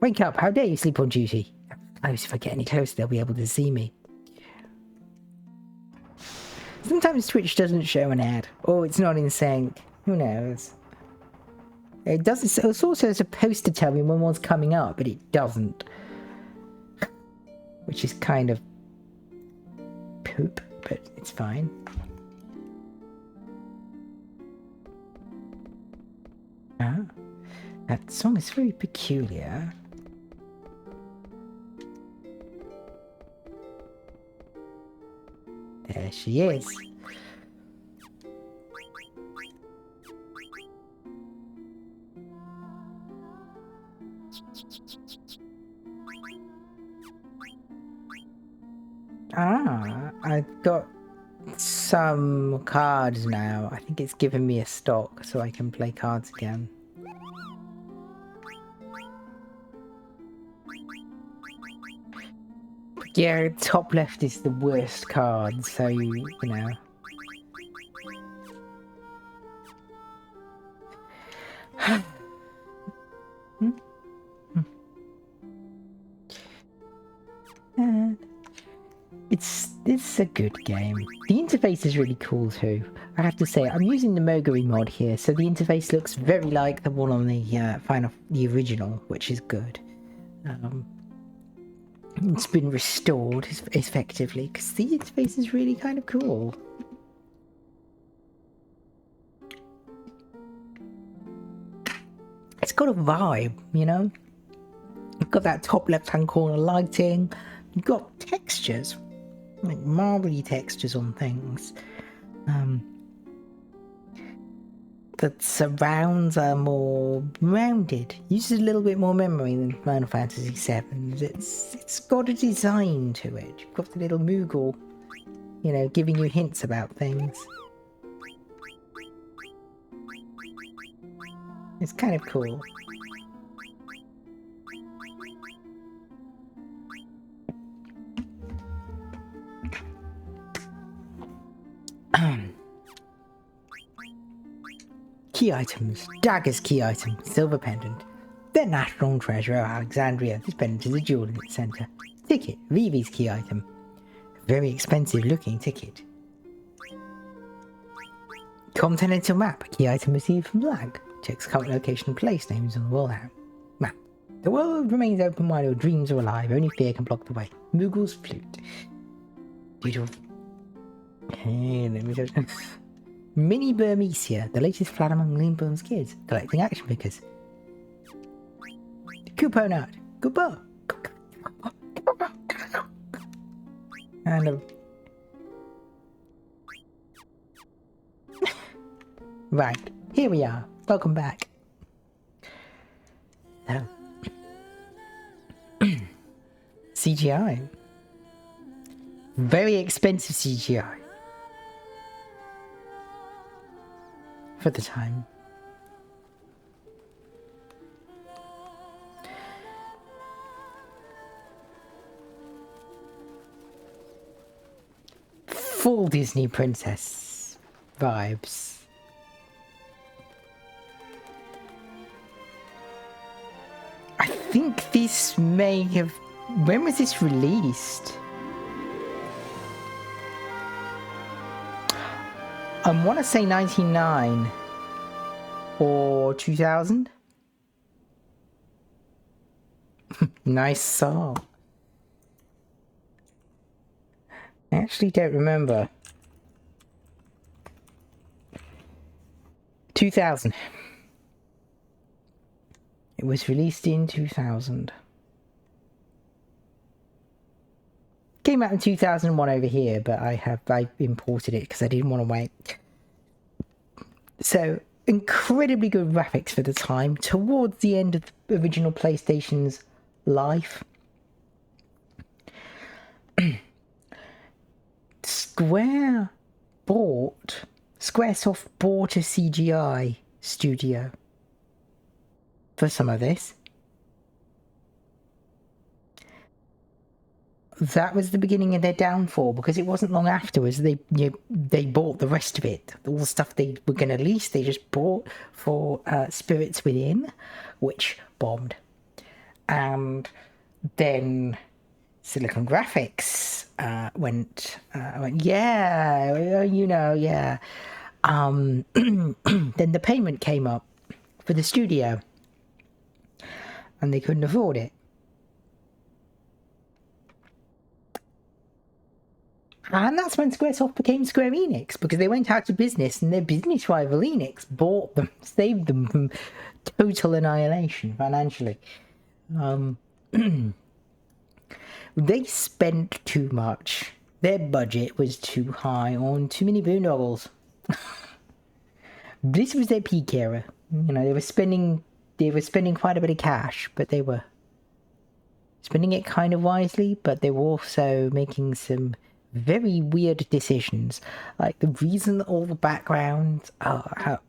Wake up, how dare you sleep on duty? Close, if I get any closer they'll be able to see me. Sometimes Twitch doesn't show an ad, or it's not in sync, who knows. It doesn't, it's also supposed to tell me when one's coming up, but it doesn't. Which is kind of poop, but it's fine. That song is very peculiar. There she is. I've got some cards now. I think it's given me a stock so I can play cards again. Yeah, top left is the worst card, so you know. It's a good game. The interface is really cool too. I have to say, I'm using the Moguri mod here, so the interface looks very like the one on the original, which is good. It's been restored effectively because the interface is really kind of cool. It's got a vibe, you know? You've got that top left-hand corner lighting, you've got textures, like marbly textures on things. The surrounds are more rounded. Uses a little bit more memory than Final Fantasy VII. It's got a design to it. You've got the little Moogle, you know, giving you hints about things. It's kind of cool. Key items. Dagger's key item. Silver pendant. The national treasure of Alexandria. This pendant is a jewel in its center. Ticket. Vivi's key item. Very expensive looking ticket. Continental map. Key item received from Lag. Checks current location and place names on the world map. The world remains open while your dreams are alive. Only fear can block the way. Moogle's flute. Beautiful. Hey, let me just... Mini Burmecia, the latest flat among Lindblum's kids, collecting action figures. Coupon art. Goodbye. And right, here we are. Welcome back. So, CGI. Very expensive CGI. For the time. Full Disney princess vibes. I think this may have... When was this released? I want to say 99 or 2000. Nice song. I actually don't remember. 2000. It was released in 2000. Came out in 2001 over here, but I imported it because I didn't want to wait. So, incredibly good graphics for the time, towards the end of the original PlayStation's life. Squaresoft bought a CGI studio for some of this. That was the beginning of their downfall, because it wasn't long afterwards they bought the rest of it. All the stuff they were going to release, they just bought for Spirits Within, which bombed. And then Silicon Graphics went, yeah, you know, yeah. Then the payment came up for the studio, and they couldn't afford it. And that's when Squaresoft became Square Enix, because they went out of business and their business rival Enix bought them, saved them from total annihilation financially. They spent too much. Their budget was too high on too many boondoggles. This was their peak era. You know, they were spending quite a bit of cash, but they were spending it kind of wisely, but they were also making some very weird decisions. Like, the reason that all the backgrounds have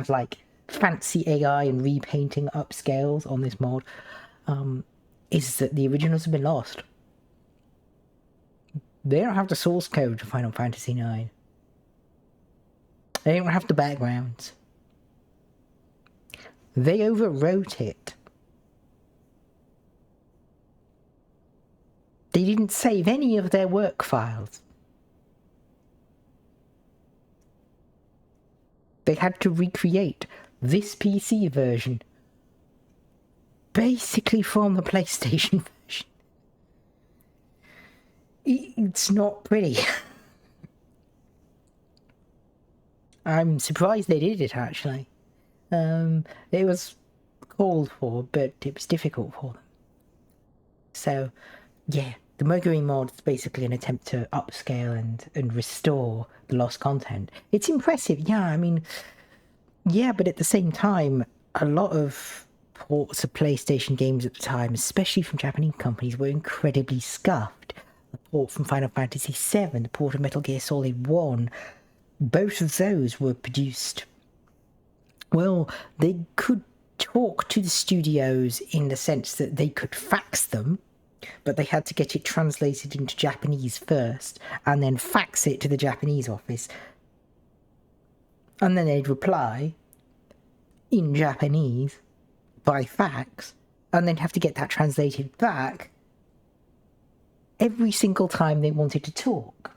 like fancy AI and repainting upscales on this mod is that the originals have been lost. They don't have the source code for Final Fantasy IX. They don't have the backgrounds. They overwrote it. They didn't save any of their work files. They had to recreate this PC version basically from the PlayStation version. It's not pretty. I'm surprised they did it, actually. It was called for, but it was difficult for them. So, yeah, the Moguri mod is basically an attempt to upscale and restore the lost content. It's impressive, yeah, I mean, yeah, but at the same time, a lot of ports of PlayStation games at the time, especially from Japanese companies, were incredibly scuffed. The port from Final Fantasy VII, the port of Metal Gear Solid 1, both of those were produced. Well, they could talk to the studios in the sense that they could fax them, but they had to get it translated into Japanese first and then fax it to the Japanese office. And then they'd reply in Japanese by fax and then have to get that translated back every single time they wanted to talk.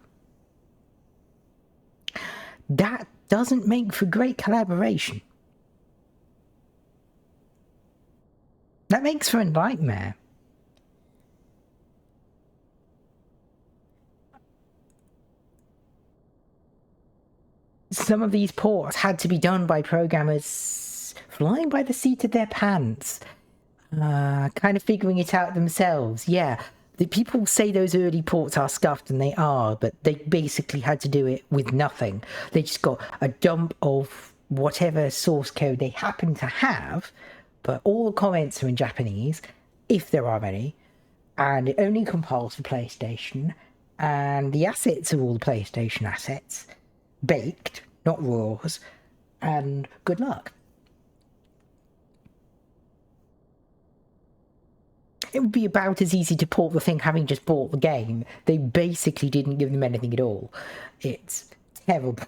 That doesn't make for great collaboration. That makes for a nightmare. Some of these ports had to be done by programmers flying by the seat of their pants, kind of figuring it out themselves. Yeah, the people say those early ports are scuffed, and they are, but they basically had to do it with nothing. They just got a dump of whatever source code they happen to have, but all the comments are in Japanese, if there are any, and it only compiles for PlayStation, and the assets are all the PlayStation assets, baked, not raws, and good luck. It would be about as easy to port the thing having just bought the game. They basically didn't give them anything at all. It's terrible.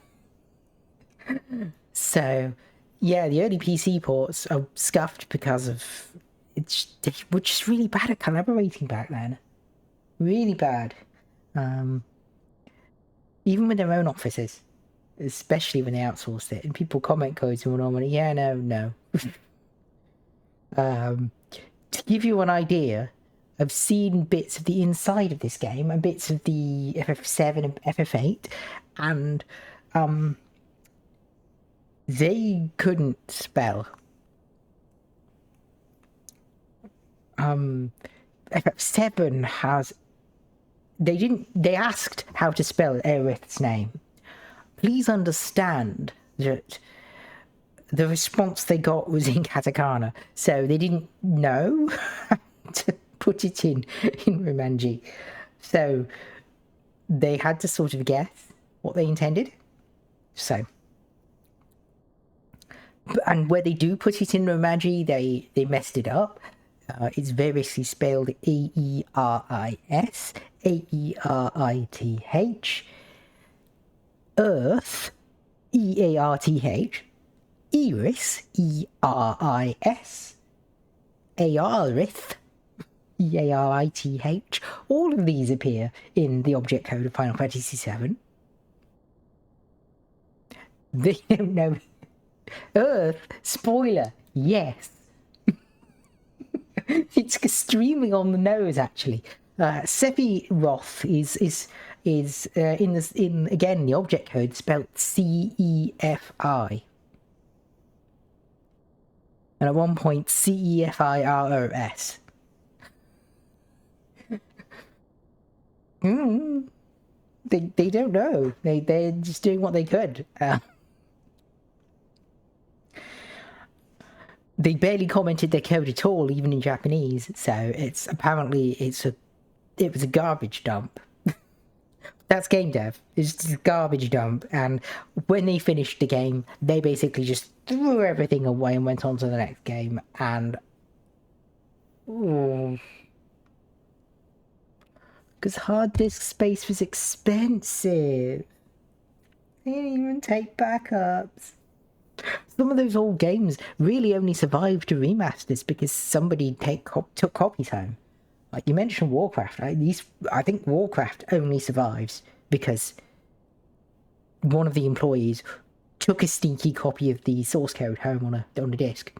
So, yeah, the early PC ports are scuffed because of... they were just really bad at collaborating back then. Really bad. Even with their own offices. Especially when they outsourced it. And people comment codes and normally, yeah, no. To give you an idea, I've seen bits of the inside of this game and bits of the FF7 and FF8, and they couldn't spell. FF7 has... They asked how to spell Aerith's name. Please understand that the response they got was in katakana, so they didn't know how to put it in Romanji. So they had to sort of guess what they intended. So, and where they do put it in Romanji, they messed it up. It's variously spelled A-E-R-I-S, A-E-R-I-T-H, Earth, E-A-R-T-H, Eris, E-R-I-S, Aerith, E-A-R-I-T-H. All of these appear in the object code of Final Fantasy VII. They don't know. Earth, spoiler, yes. It's extremely on the nose, actually. Sephiroth is in again the object code spelled C-E-F-I. And at one point, C-E-F-I-R-O-S. They don't know. They're just doing what they could. They barely commented their code at all, even in Japanese. So it's apparently it was a garbage dump. That's game dev. It's just a garbage dump. And when they finished the game, they basically just threw everything away and went on to the next game. And because hard disk space was expensive. They didn't even take backups. Some of those old games really only survived to remasters because somebody took copies home. Like you mentioned Warcraft, right? I think Warcraft only survives because one of the employees took a sneaky copy of the source code home on a disc.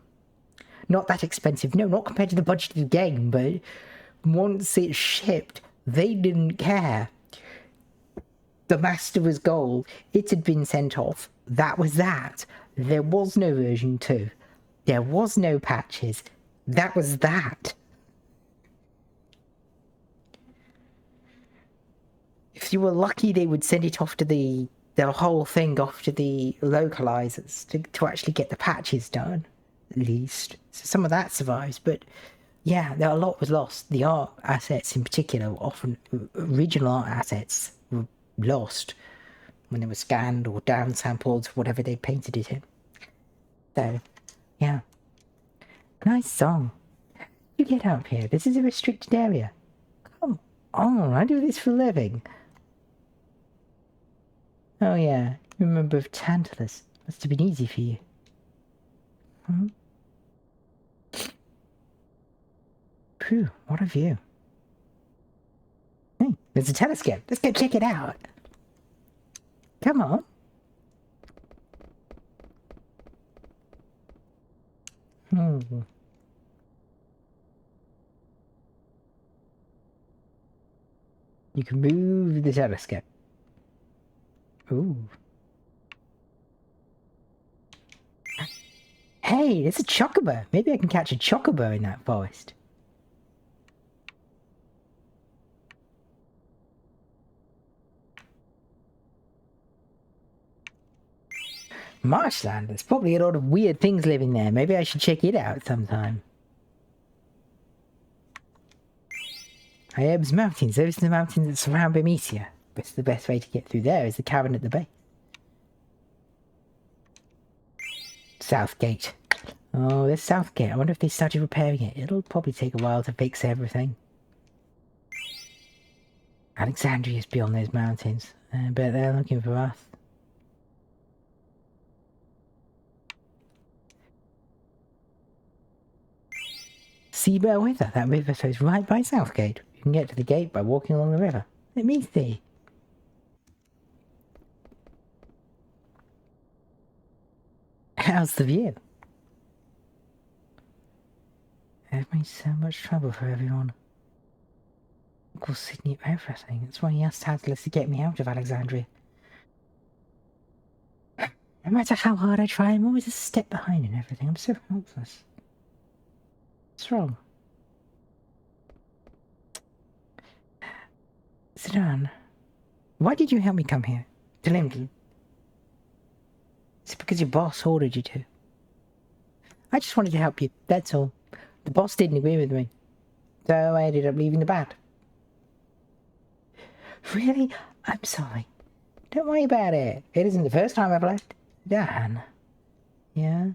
Not that expensive, no, not compared to the budget of the game, but once it shipped, they didn't care. The master was gold. It had been sent off. That was that. There was no version 2. There was no patches. That was that. if you were lucky, they would send it off to the whole thing off to the localizers to actually get the patches done, at least. So some of that survives, but yeah, a lot was lost. The art assets in particular, often original art assets, were lost when they were scanned or downsampled, whatever they painted it in. So, yeah. Nice song. You get up here. This is a restricted area. Come on, I do this for a living. Oh yeah, you remember of Tantalus. Must have been easy for you. Hmm? Phew, what a view. Hey, there's a telescope. Let's go check it out. Come on. You can move the telescope. Ooh. Hey, there's a chocobo. Maybe I can catch a chocobo in that forest. Marshland. There's probably a lot of weird things living there. Maybe I should check it out sometime. Iob's Mountains. Those are the mountains that surround Bermesia. But the best way to get through there is the cavern at the base. Southgate. Oh, there's Southgate. I wonder if they started repairing it. It'll probably take a while to fix everything. Alexandria's beyond those mountains. I bet they're looking for us. Seabear River. That river flows right by Southgate. You can get to the gate by walking along the river. Let me see. How's the view? I've made so much trouble for everyone. Uncle Sydney everything. That's why he asked Tantalus to get me out of Alexandria. No matter how hard I try, I'm always a step behind in everything. I'm so helpless. What's wrong? Zidane, why did you help me come here? To Lindblum? Is it because your boss ordered you to? I just wanted to help you, that's all. The boss didn't agree with me. So I ended up leaving the band. Really? I'm sorry. Don't worry about it. It isn't the first time I've left. Dan. Yeah?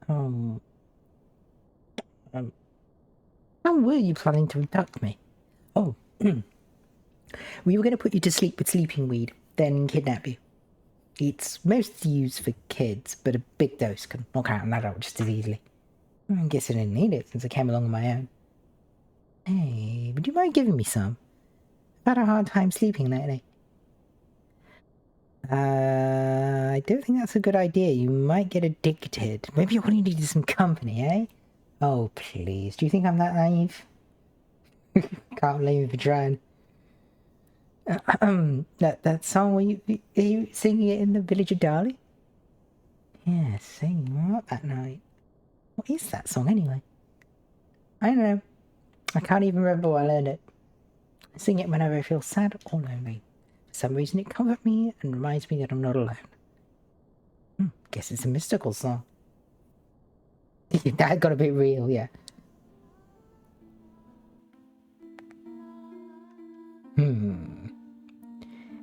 How were you planning to abduct me? Oh, we were going to put you to sleep with sleeping weed, then kidnap you. It's mostly used for kids, but a big dose can knock out an adult just as easily. I guess I didn't need it since I came along on my own. Hey, would you mind giving me some? I've had a hard time sleeping lately. I don't think that's a good idea. You might get addicted. Maybe all you need is some company, eh? Oh, please. Do you think I'm that naive? Can't blame me for trying. That song, are you singing it in the village of Darley? Yeah, singing what that night? What is that song anyway? I don't know. I can't even remember where I learned it. I sing it whenever I feel sad or lonely. For some reason it comforts me and reminds me that I'm not alone. Guess it's a mystical song. That got a bit real, yeah.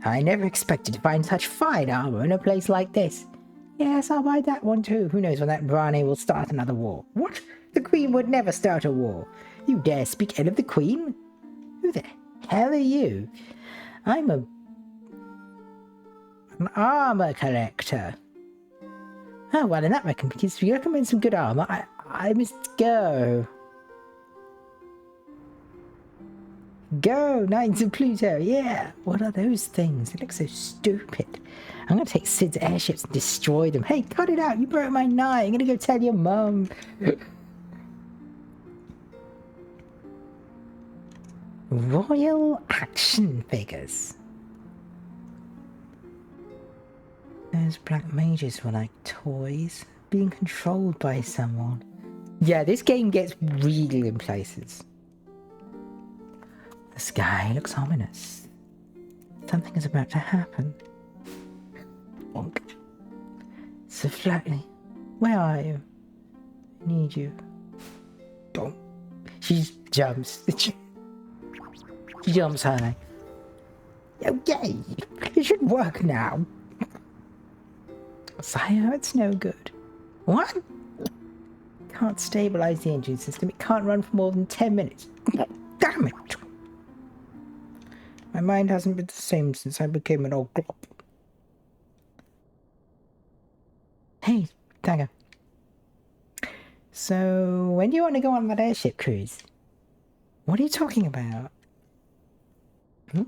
I never expected to find such fine armor in a place like this. Yes, I'll buy that one too. Who knows when that Brane will start another war. What? The Queen would never start a war. You dare speak ill of the Queen? Who the hell are you? I'm an armor collector. Oh, well, in that case, if you recommend some good armor, I must go. Go, Knights of Pluto, yeah! What are those things? They look so stupid. I'm gonna take Sid's airships and destroy them. Hey, cut it out! You broke my knife! I'm gonna go tell your mum! Royal action figures. Those black mages were like toys, being controlled by someone. Yeah, this game gets real in places. The sky looks ominous. Something is about to happen. Bonk. So Flatley, where are you? I need you. Don't. She jumps. She jumps, honey. Okay, it should work now. Sire, it's no good. What? Can't stabilize the engine system. It can't run for more than 10 minutes. Damn it! My mind hasn't been the same since I became an old glop. Hey, Dagger. So, when do you want to go on that airship cruise? What are you talking about? What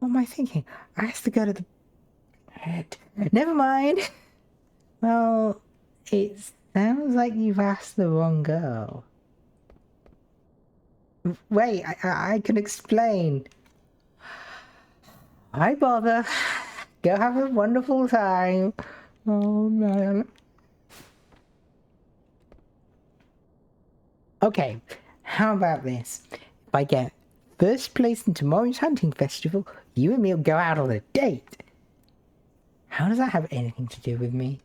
am I thinking? I have to go to the... Never mind. Well, it sounds like you've asked the wrong girl. Wait, I can explain. Why bother? Go have a wonderful time. Oh, man. Okay, how about this? If I get first place in tomorrow's hunting festival, you and me will go out on a date. How does that have anything to do with me?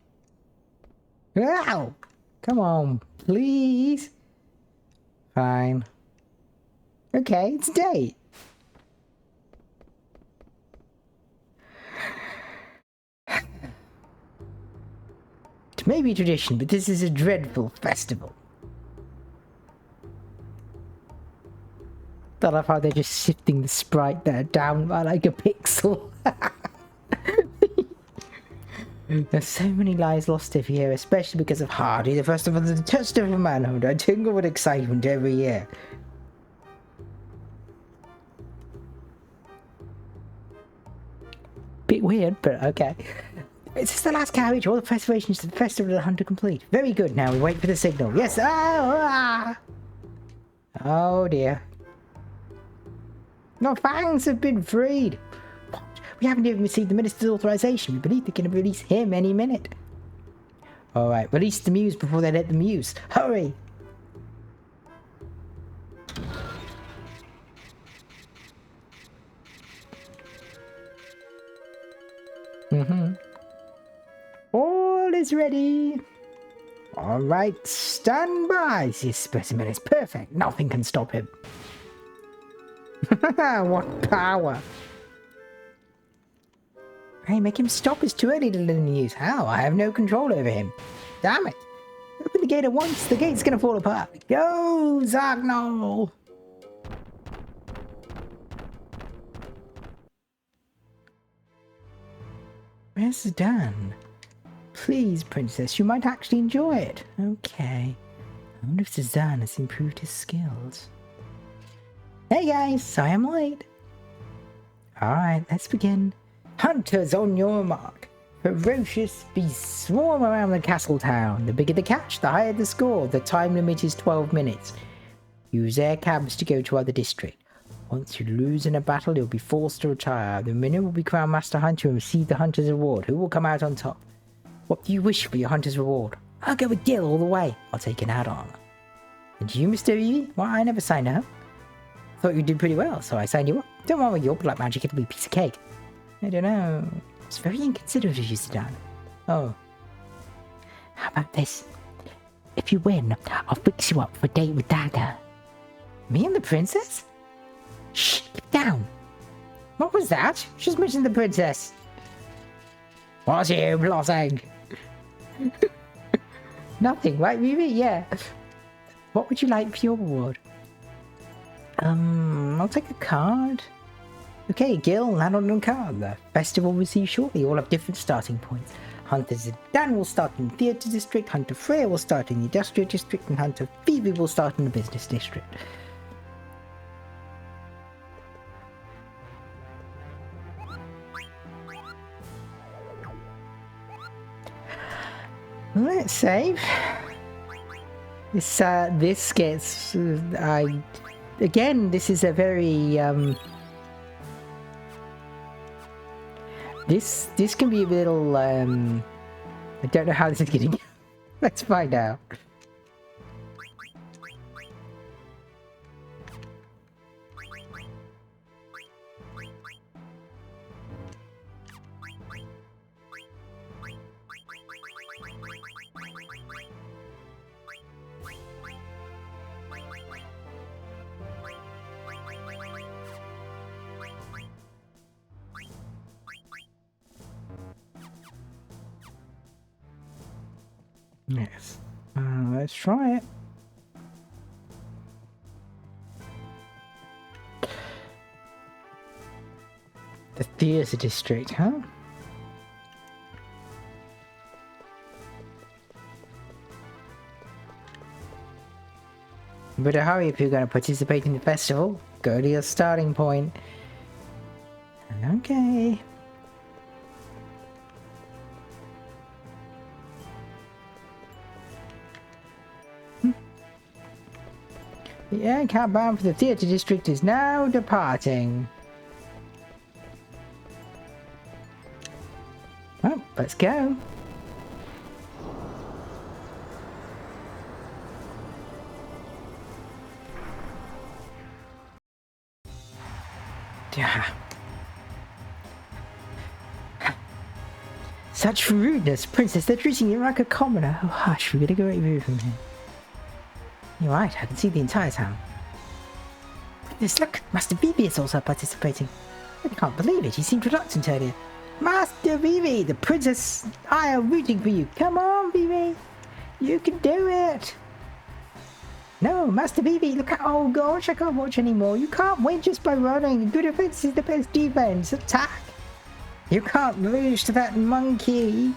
Ow! Come on, please. Fine. Okay, it's a date. It may be tradition, but this is a dreadful festival. I love how they're just shifting the sprite there down by like a pixel. There's so many lives lost every year, especially because of Hardy. The festival is the test of manhood. I tingle with excitement every year. Bit weird, but okay. Is this the last carriage? All the preparations to the festival of the hunter complete. Very good. Now we wait for the signal. Yes. Oh dear. No, fangs have been freed. What? We haven't even received the minister's authorization. We believe they can release him any minute. Alright, release the muse before they let the muse. Hurry! All is ready. Alright, stand by. This specimen is perfect. Nothing can stop him. What power! Hey, make him stop. It's too early to let him use. How? I have no control over him. Damn it. Open the gate at once. The gate's gonna fall apart. Go, Zagnol! Where's Dan? Please, princess, you might actually enjoy it. Okay. I wonder if Zan has improved his skills. Hey guys, sorry I'm late. Alright, let's begin. Hunters on your mark. Ferocious beasts swarm around the castle town. The bigger the catch, the higher the score. The time limit is 12 minutes. Use air cabs to go to other districts. Once you lose in a battle, you'll be forced to retire. The winner will be crowned Master Hunter and receive the Hunter's Reward. Who will come out on top? What do you wish for your Hunter's Reward? I'll go with Gil all the way. I'll take an add-on. And you, Mr. Evie? Well, I never signed up. Thought you did pretty well, so I signed you up. Don't worry, your black magic, it'll be a piece of cake. I don't know. It's very inconsiderate of you, Sedan. Oh. How about this? If you win, I'll fix you up for a date with Dagger. Me and the princess? Shh, keep down. What was that? Just mentioned the princess. What's you blossing? Nothing, right, Vivi? Yeah. What would you like for your reward? I'll take a card. Okay, Gil, land on a card. The festival will see shortly. All have different starting points. Hunter Zidane will start in the theatre district, Hunter Freya will start in the industrial district, and Hunter Phoebe will start in the business district. Let's save. This gets... again, this is a very... This can be a little... I don't know how this is getting... Let's find out. Yes. Let's try it. The theatre district, huh? Better hurry if you're going to participate in the festival. Go to your starting point. Okay. The air cab bound for the theatre district is now departing. Well, let's go. Such rudeness, Princess. They're treating you like a commoner. Oh, hush, we better go right away from here. You're right, I can see the entire town. This look, Master Vivi is also participating. I can't believe it, he seemed reluctant earlier. Master Vivi, the princess, I am rooting for you. Come on, Vivi. You can do it. No, Master Vivi, look at, oh gosh, I can't watch anymore. You can't win just by running. Good offense is the best defense. Attack. You can't lose to that monkey.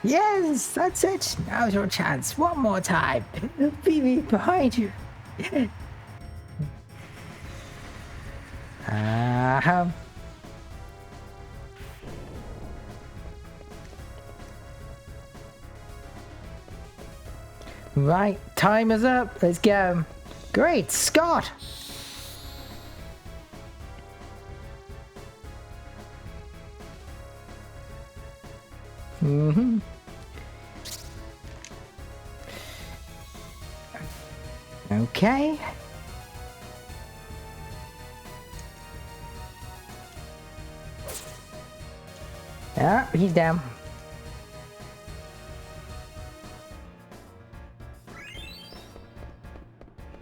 Yes, that's it. Now's your chance. One more time. Vivi, behind you. Right, time is up. Let's go. Great, Scott. Okay. Ah, he's down.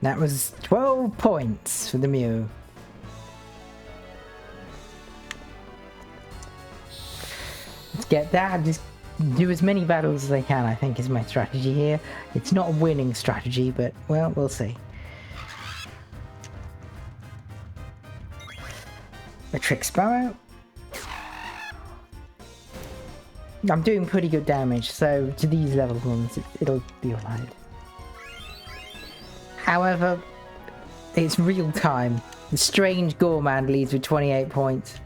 That was 12 points for the Mew. Let's get that. Just do as many battles as I can, I think, is my strategy here. It's not a winning strategy, but, well, we'll see. A Trick Sparrow. I'm doing pretty good damage, so to these level ones, it'll be alright. However, it's real time. The Strange Gourmand leads with 28 points.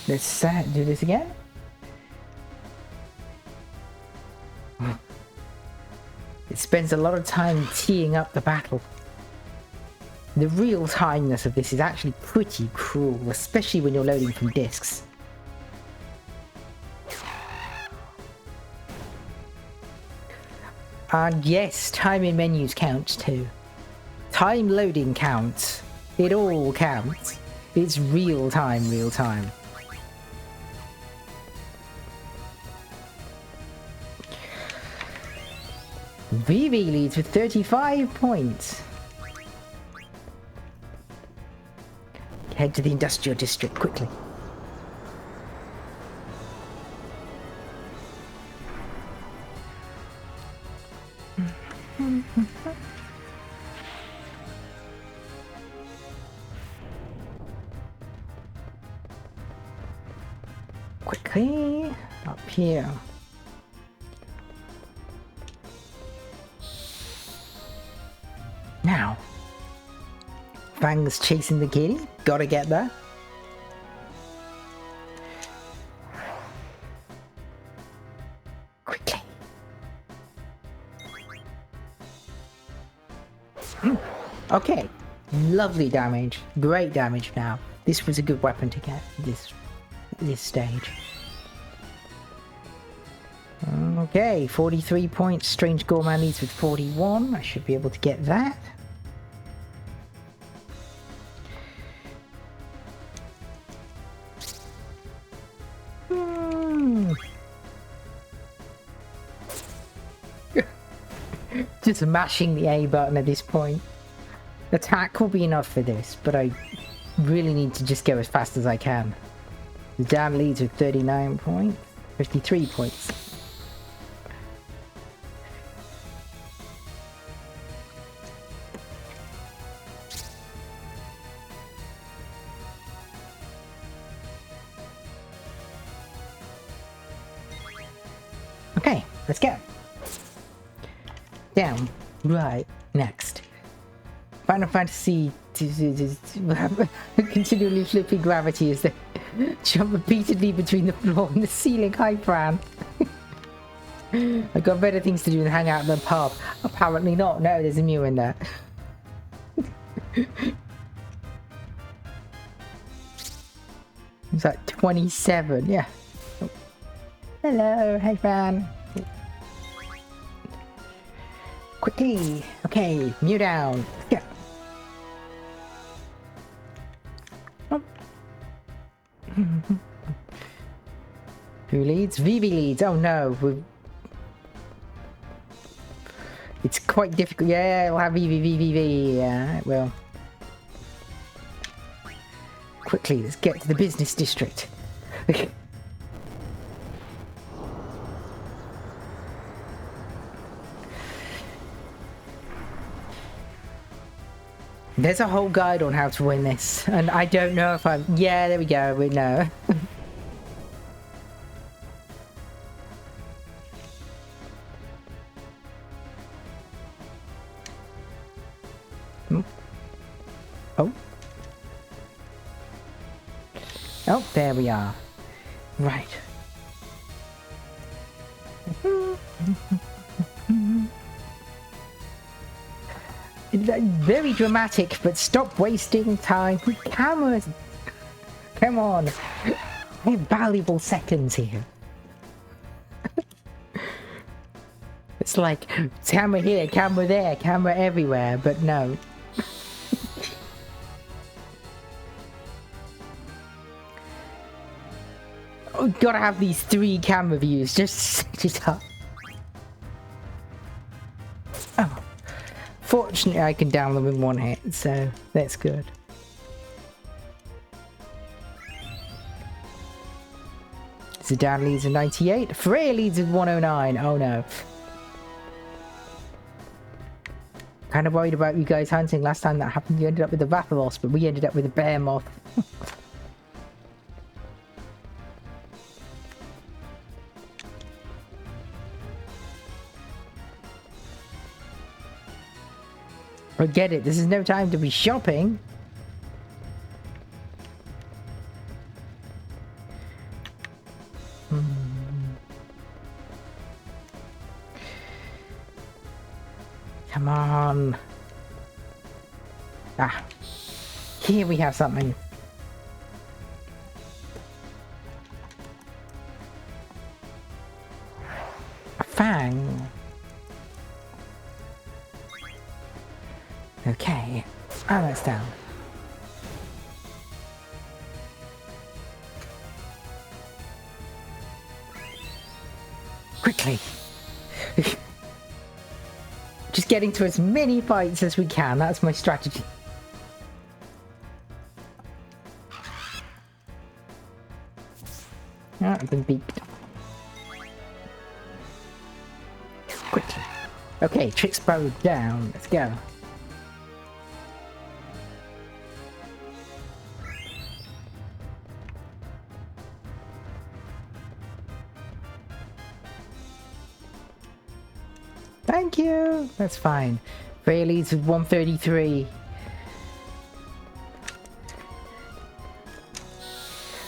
Let's do this again. It spends a lot of time teeing up the battle. The real timeness of this is actually pretty cruel, especially when you're loading from discs. And yes, time in menus counts too. Time loading counts. It all counts. It's real time, real time. Vivi leads with 35 points. Head to the industrial district quickly. Quickly up here. Now, Fang's chasing the kitty. Gotta get there. Quickly. Okay, lovely damage. Great damage now. This was a good weapon to get this stage. Okay, 43 points. Strange Gourmand leads with 41. I should be able to get that. just mashing the A button at this point. Attack will be enough for this, but I really need to just go as fast as I can. The Dan leads with 39 points, 53 points. Okay, let's go. Down. Right. Next. Final Fantasy continually flipping gravity as they jump repeatedly between the floor and the ceiling. Hi, Fran. I've got better things to do than hang out in the pub. Apparently not. No, there's a Mew in there. It's like 27. Yeah. Hello. Hey, Fran. Quickly. Okay, Mew down. Go. Oh. Who leads? Vivi leads. Oh no. It's quite difficult. Yeah, we'll have Vivi. Yeah, it will. Quickly, let's get to the business district. There's a whole guide on how to win this, and I don't know if I'm... Yeah, there we go, we know. Oh. Oh, there we are. Right. Very dramatic, but stop wasting time with cameras. Come on. We have valuable seconds here. It's like camera here, camera there, camera everywhere, but no. Oh, gotta have these 3 camera views, just set it up. Oh. Fortunately, I can down them in one hit, so that's good. Zidane leads with 98. Freya leads with 109. Oh no. Kind of worried about you guys hunting. Last time that happened, you ended up with the Vathelos, but we ended up with a bear moth. Forget it, this is no time to be shopping. Come on. Ah, here we have something. A fang. Okay, that's down. Quickly. Just getting to as many fights as we can, that's my strategy. Ah, I've been beaked. Quickly. Okay, Trix bow down, let's go. Thank you! That's fine. Freya leads with 133.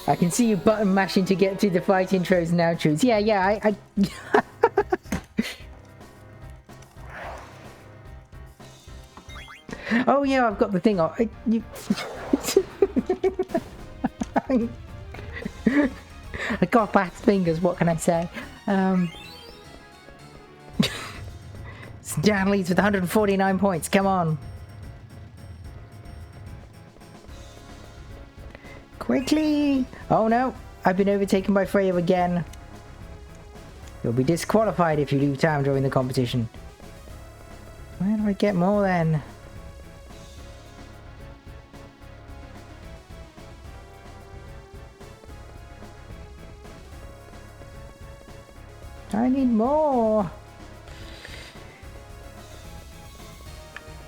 I can see you button mashing to get through the fight intros and outros. Yeah, I Oh yeah, I've got the thing on. I got fat fingers, what can I say? Dan leads with 149 points, come on. Quickly! Oh no, I've been overtaken by Freya again. You'll be disqualified if you leave town during the competition. Where do I get more then? I need more.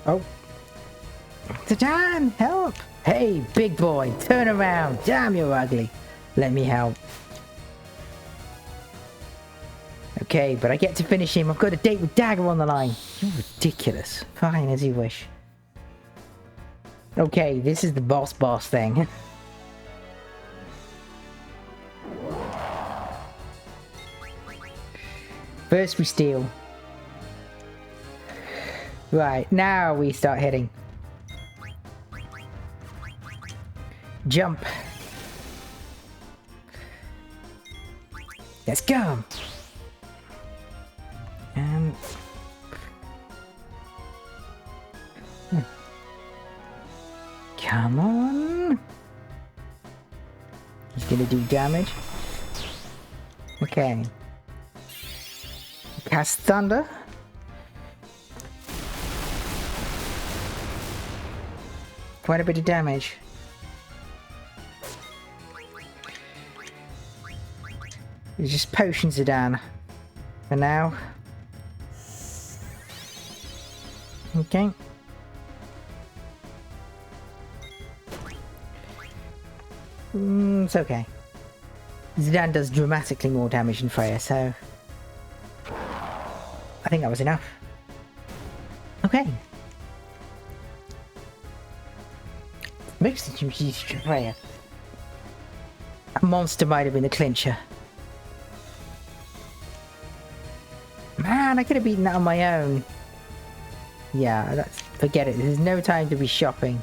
Oh. Zidane, help! Hey, big boy, turn around. Damn, you're ugly. Let me help. Okay, but I get to finish him. I've got a date with Dagger on the line. You're ridiculous. Fine, as you wish. Okay, this is the boss thing. First we steal. Right, now we start hitting. Jump. Let's go. And... Come on. He's gonna do damage. Okay. Cast Thunder. Quite a bit of damage. It's just potions are down for now. Okay. It's okay. Zidane does dramatically more damage than Freya, so I think that was enough. Okay. Most of them used Freya. That monster might have been the clincher. Man, I could have beaten that on my own. Yeah, forget it. There's no time to be shopping.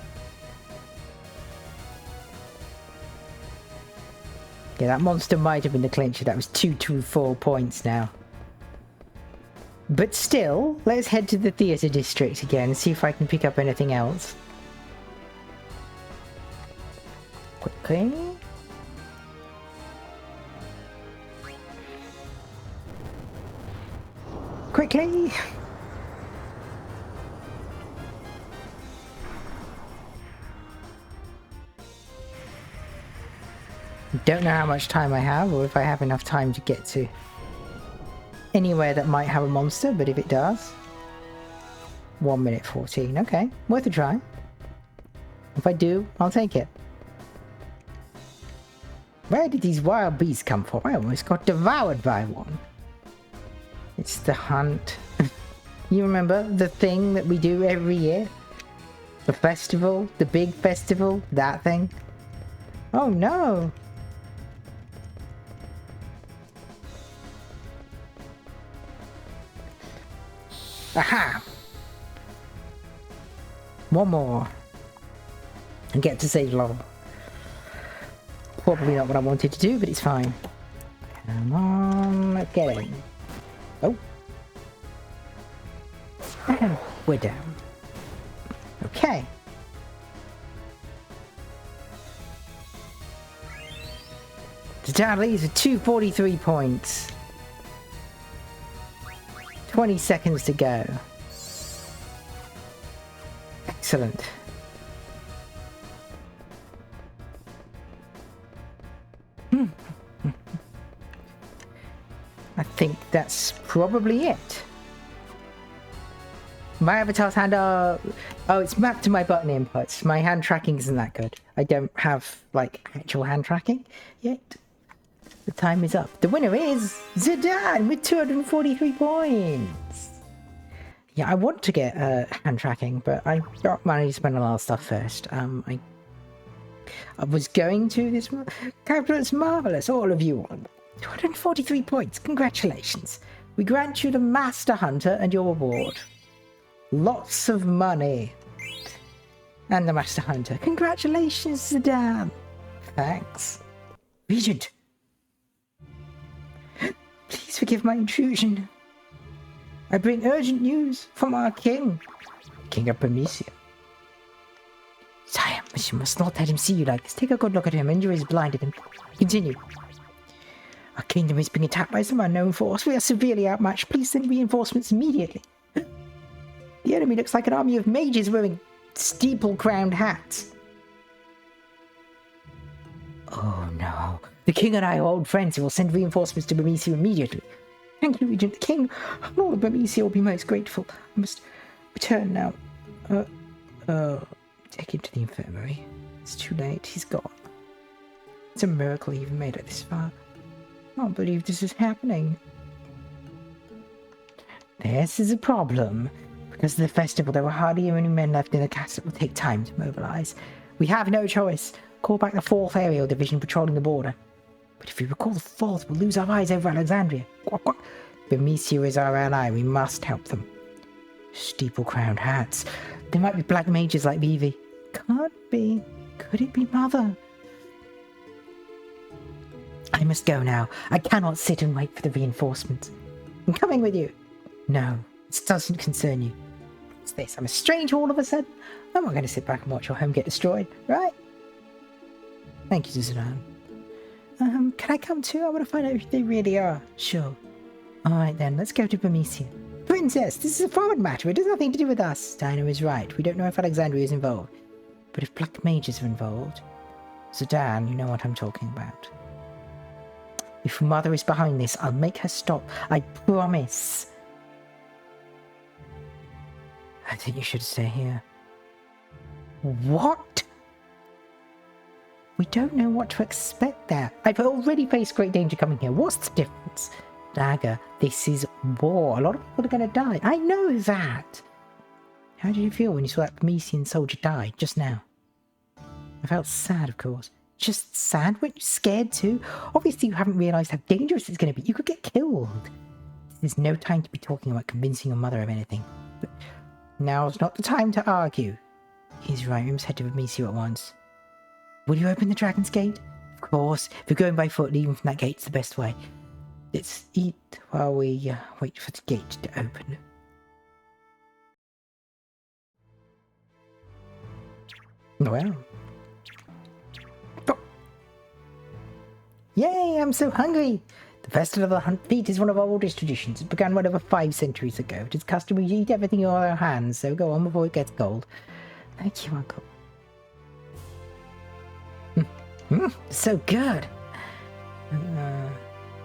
Yeah, that monster might have been the clincher. That was 224 points now. But still, let's head to the theatre district again and see if I can pick up anything else. Quickly. Quickly! Don't know how much time I have, or if I have enough time to get to anywhere that might have a monster, but if it does... 1 minute 14, okay. Worth a try. If I do, I'll take it. Where did these wild beasts come from? I almost got devoured by one. It's the hunt. You remember the thing that we do every year? The festival? The big festival? That thing? Oh no! Aha! One more. And get to save level. Probably not what I wanted to do, but it's fine. Come on, let's get in. Oh. And we're down. Okay. Zidane leads with 243 points. 20 seconds to go. Excellent. I think that's probably it. My avatar's hand are... Oh, it's mapped to my button inputs. My hand tracking isn't that good. I don't have, like, actual hand tracking yet. The time is up. The winner is Zidane with 243 points. Yeah, I want to get hand tracking, but I got money to spend on a lot of stuff first. I was going to this character. It's marvelous. All of you won 243 points. Congratulations. We grant you the Master Hunter and your reward. Lots of money. And the Master Hunter. Congratulations, Zidane. Thanks. Regent. Please forgive my intrusion. I bring urgent news from our king, King of Bermesia. Sire, you must not let him see you like this. Take a good look at him. Injuries blinded him. Continue. Our kingdom is being attacked by some unknown force. We are severely outmatched. Please send reinforcements immediately. The enemy looks like an army of mages wearing steeple-crowned hats. Oh no. The king and I are old friends and will send reinforcements to Bermesia immediately. Thank you, Regent. The king and all of Bermesia will be most grateful. I must return now. Take him to the infirmary. It's too late. He's gone. It's a miracle he even made it this far. I can't believe this is happening. This is a problem. Because of the festival, there were hardly any men left in the castle. It will take time to mobilize. We have no choice. Call back the 4th Aerial Division patrolling the border. But if we recall the 4th, we'll lose our eyes over Alexandria. Bermesia is our ally. We must help them. Steeple-crowned hats. They might be black mages like Vivi. Can't be. Could it be Mother? I must go now. I cannot sit and wait for the reinforcements. I'm coming with you. No, this doesn't concern you. What's this? I'm a stranger all of a sudden? I'm not going to sit back and watch your home get destroyed, right? Thank you, Suzanne. Can I come too? I want to find out if they really are. Sure. Alright then, let's go to Bermesia. Princess, this is a foreign matter. It has nothing to do with us. Dinah is right. We don't know if Alexandria is involved. But if black mages are involved... Zidane, you know what I'm talking about. If Mother is behind this, I'll make her stop. I promise. I think you should stay here. What? We don't know what to expect there. I've already faced great danger coming here. What's the difference? Dagger, this is war. A lot of people are going to die. I know that. How did you feel when you saw that Bermesian soldier die just now? I felt sad, of course. Just sad? Weren't you scared too? Obviously you haven't realised how dangerous it's going to be. You could get killed. There's no time to be talking about convincing your mother of anything. But now's not the time to argue. He's right. We must head to Bermesia at once. Will you open the Dragon's Gate? Of course. If we're going by foot, leaving from that gate's the best way. Let's eat while we wait for the gate to open. Well. Oh. Yay, I'm so hungry! The Festival of the Hunt Feet is one of our oldest traditions. It began well over 5 centuries ago. It is customary to eat everything in our hands, so go on before it gets cold. Thank you, Uncle. So good!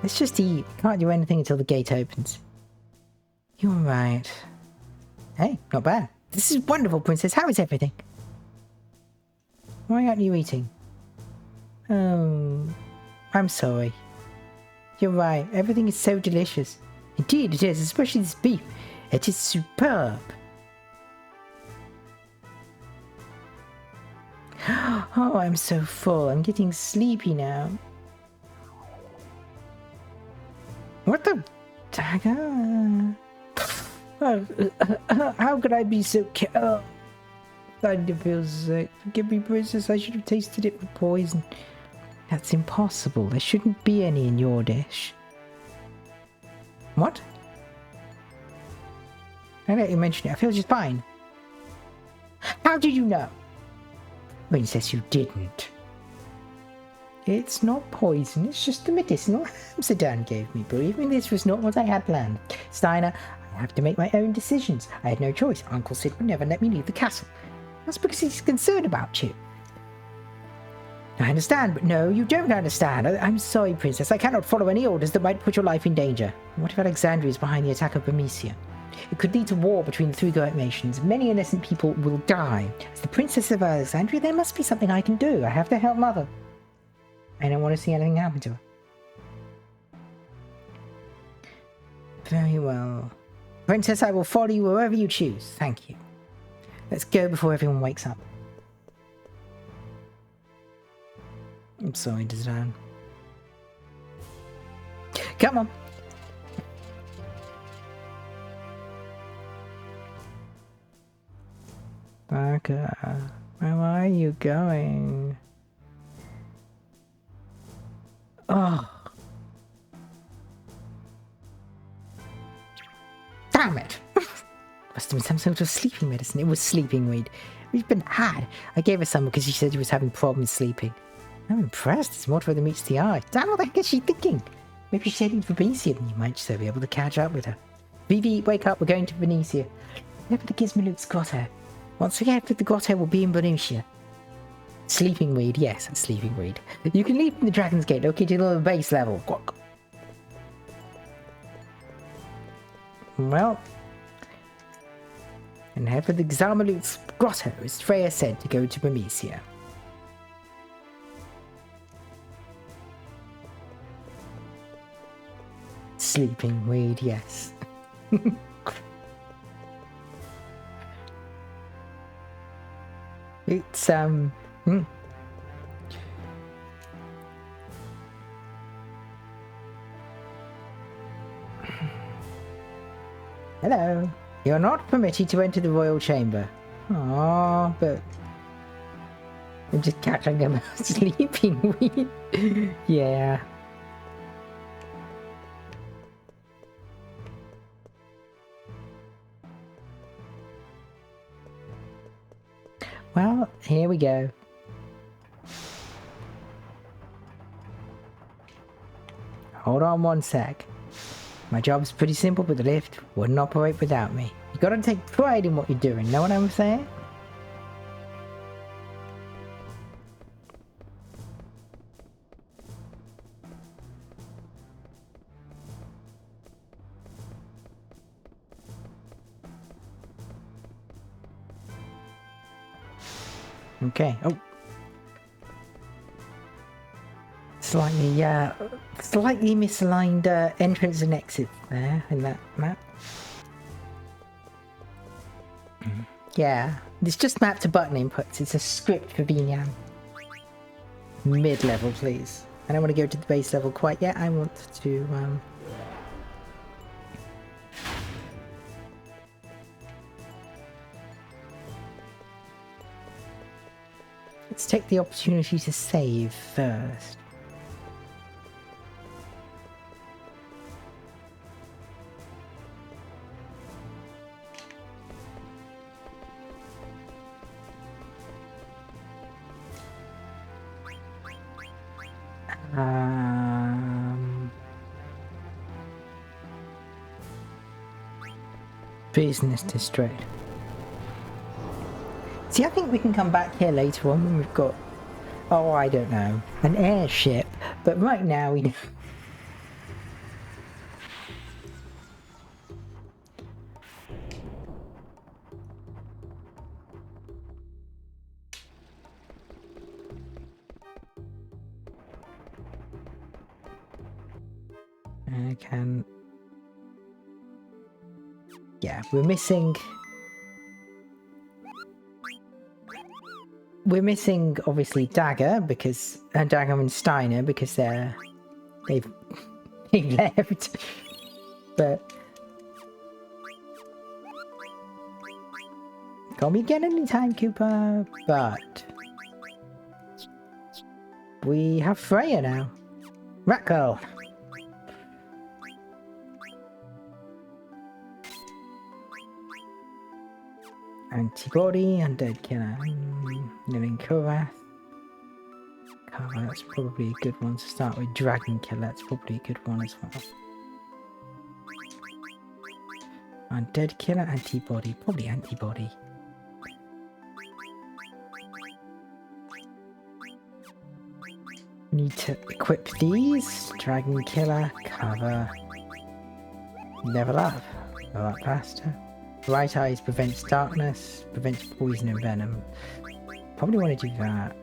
Let's just eat. Can't do anything until the gate opens. You're right. Hey, not bad. This is wonderful, Princess. How is everything? Why aren't you eating? Oh, I'm sorry. You're right. Everything is so delicious. Indeed it is, especially this beef. It is superb. Oh, I'm so full. I'm getting sleepy now. What the dagger? How could I be so starting to feel sick. Forgive me, Princess. I should have tasted it with poison. That's impossible. There shouldn't be any in your dish. What? I let you mention it. I feel just fine. How did you know? Princess, you didn't. It's not poison, it's just the medicinal herbs Dan gave me. Believe me, this was not what I had planned. Steiner, I have to make my own decisions. I had no choice. Uncle Sid would never let me leave the castle. That's because he's concerned about you. I understand, but no, you don't understand. I'm sorry, Princess. I cannot follow any orders that might put your life in danger. What if Alexandria is behind the attack of Bermesia? It could lead to war between the 3 great nations. Many innocent people will die. As the Princess of Alexandria, there must be something I can do. I have to help Mother. I don't want to see anything happen to her. Very well. Princess, I will follow you wherever you choose. Thank you. Let's go before everyone wakes up. I'm sorry, Dazan. Come on. Barker, where are you going? Oh. Damn it! Must have been some sort of sleeping medicine. It was sleeping weed. We've been had. I gave her some because she said she was having problems sleeping. I'm impressed. It's more for the meets the eye. Damn, what the heck is she thinking? Maybe she's heading for Venetia, then you might so be able to catch up with her. Vivi, wake up. We're going to Venetia. Head for the Gizmaluke's grotto. Once we get to the grotto, we'll be in Venusia. Sleeping weed, yes, sleeping weed. You can leave from the Dragon's Gate, located on the base level. Well, and head for the Gizmaluke's grotto, as Freya said, to go to Bermesia. Sleeping weed, yes. It's Hello. You're not permitted to enter the royal chamber. Oh, but I'm just catching him sleeping weed. Yeah. Well, here we go. Hold on one sec. My job's pretty simple, but the lift wouldn't operate without me. You gotta take pride in what you're doing, know what I'm saying? Okay. Oh. Slightly misaligned entrance and exit there in that map. Yeah, it's just mapped to button inputs. It's a script for VNAM. Mid-level, please. I don't want to go to the base level quite yet. I want to let's take the opportunity to save first. Business district. See, I think we can come back here later on when we've got, oh, I don't know, an airship. But right now we. I can. Yeah, we're missing obviously Dagger because Dagger and Steiner because they've left. But call me again anytime, Cooper. But we have Freya now. Rat Girl. Antibody, Undead Killer, Living Korath. Cover, that's probably a good one to start with. Dragon Killer, that's probably a good one as well. Undead Killer, Antibody, probably Antibody. Need to equip these. Dragon Killer, Cover. Level up. Level up faster. Right Eyes prevents darkness, prevents poison and venom. Probably want to do that.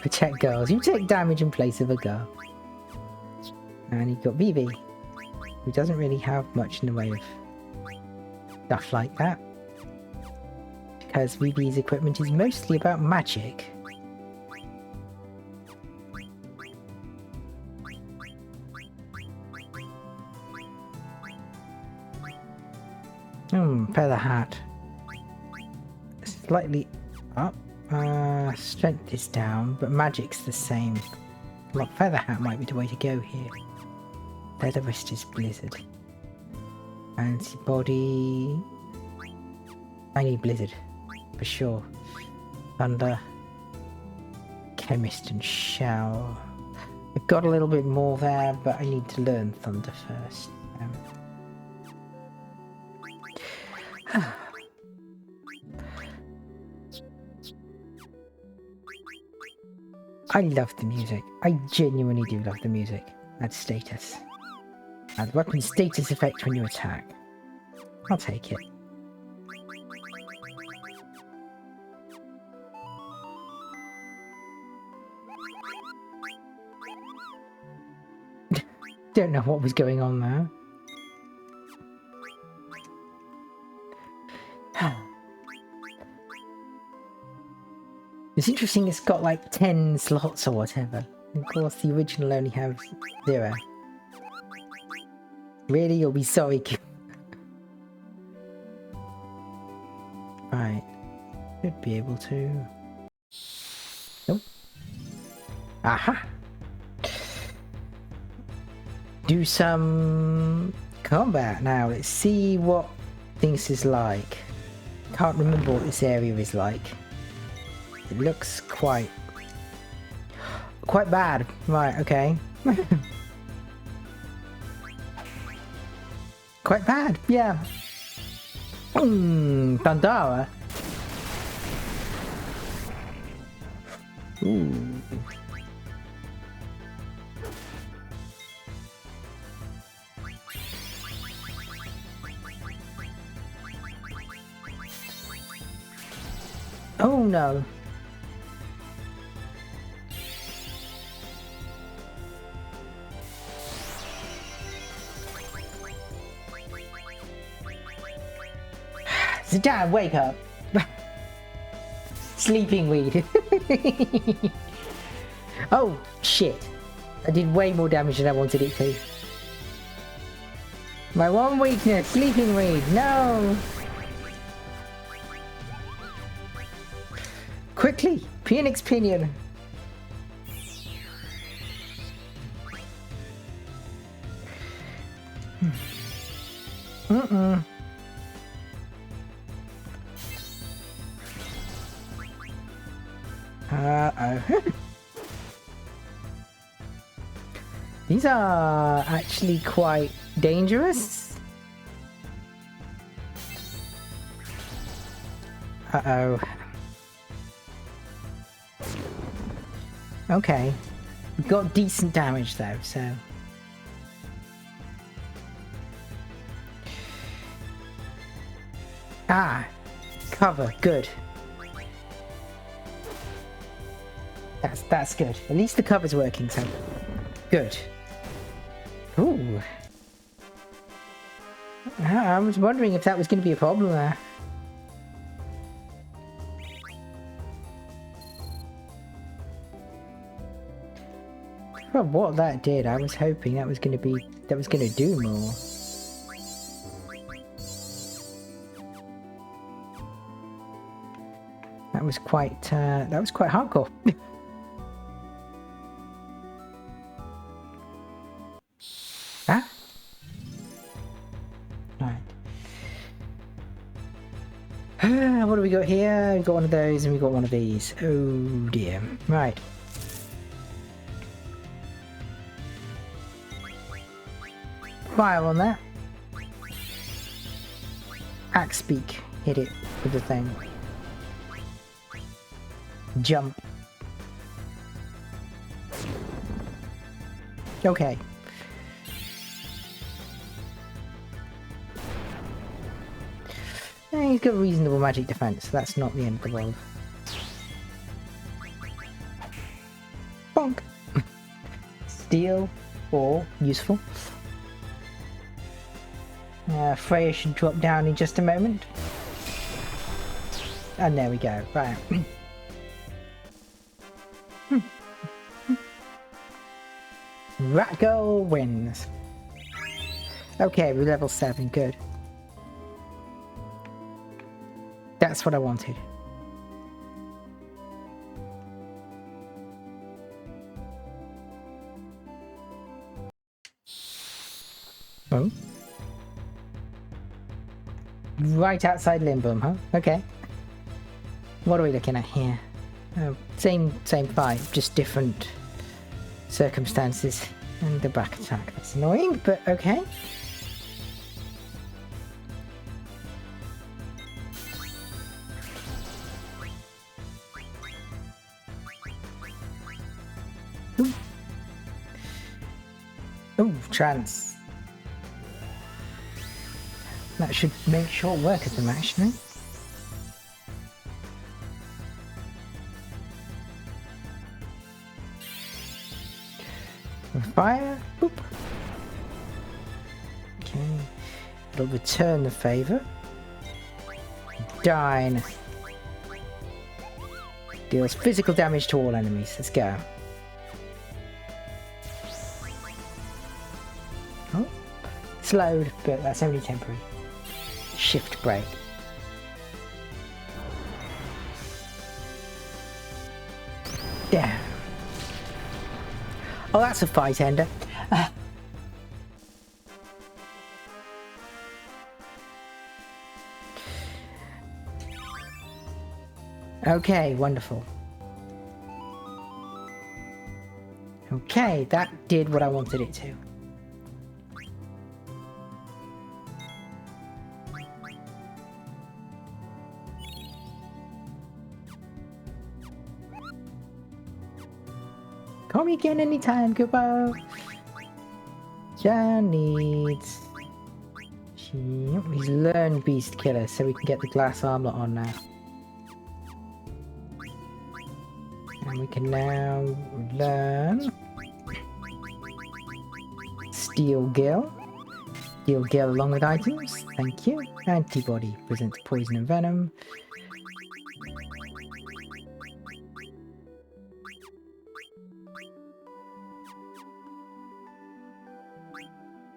Protect girls. You take damage in place of a girl. And you've got Vivi, who doesn't really have much in the way of stuff like that. Because Vivi's equipment is mostly about magic. Feather hat. Slightly up. Strength is down, but magic's the same. Well, Feather hat might be the way to go here. Leather wrist is Blizzard. Antibody. I need Blizzard. For sure. Thunder. Chemist and Shell. I've got a little bit more there, but I need to learn Thunder first. I love the music. I genuinely do love the music. Add status. Add weapon status effect when you attack. I'll take it. Don't know what was going on there. It's interesting, it's got like 10 slots or whatever. Of course, the original only has 0. Really? You'll be sorry. Right. Should be able to... Nope. Aha! Do some combat now. Let's see what this is like. Can't remember what this area is like. It looks quite bad. Right, okay. Quite bad, yeah. Dandara. Ooh. Oh no. Dad, wake up. Sleeping weed. Oh, shit. I did way more damage than I wanted it to. My one weakness, sleeping weed. No. Quickly, Phoenix Pinion. Uh-oh. These are actually quite dangerous. Uh-oh. Okay. We got decent damage though, so... Ah! Cover, good. That's good. At least the cover's working, so... Good. Ooh. I was wondering if that was going to be a problem there. Well, what that did, I was hoping that was going to do more. That was quite hardcore. Ah? Right. What do we got here? We've got one of those and we've got one of these. Oh dear. Right. Fire on that. Axe beak. Hit it with the thing. Jump. Okay. He's got reasonable magic defense, so that's not the end of the world. Bonk! Steel, or useful. Freya should drop down in just a moment. And there we go, right. Rat Girl wins. Okay, we're level 7, good. That's what I wanted. Oh? Right outside Lindblum, huh? Okay. What are we looking at here? Same fight, just different circumstances. And the back attack. That's annoying, but okay. Ooh. Ooh, trance. That should make short work of them, actually. Fire. Boop. Okay. It'll return the favor. Dine. Deals physical damage to all enemies. Let's go. Oh. Slowed, but that's only temporary. Shift break. Yeah. Oh, that's a fight ender. Okay, wonderful. Okay, that did what I wanted it to. Call me again anytime, goodbye. Jan needs... He's learned Beast Killer, so we can get the glass armlet on now. And we can now learn... Steel Gill. Steel Gill along with items, thank you. Antibody, presents poison and venom.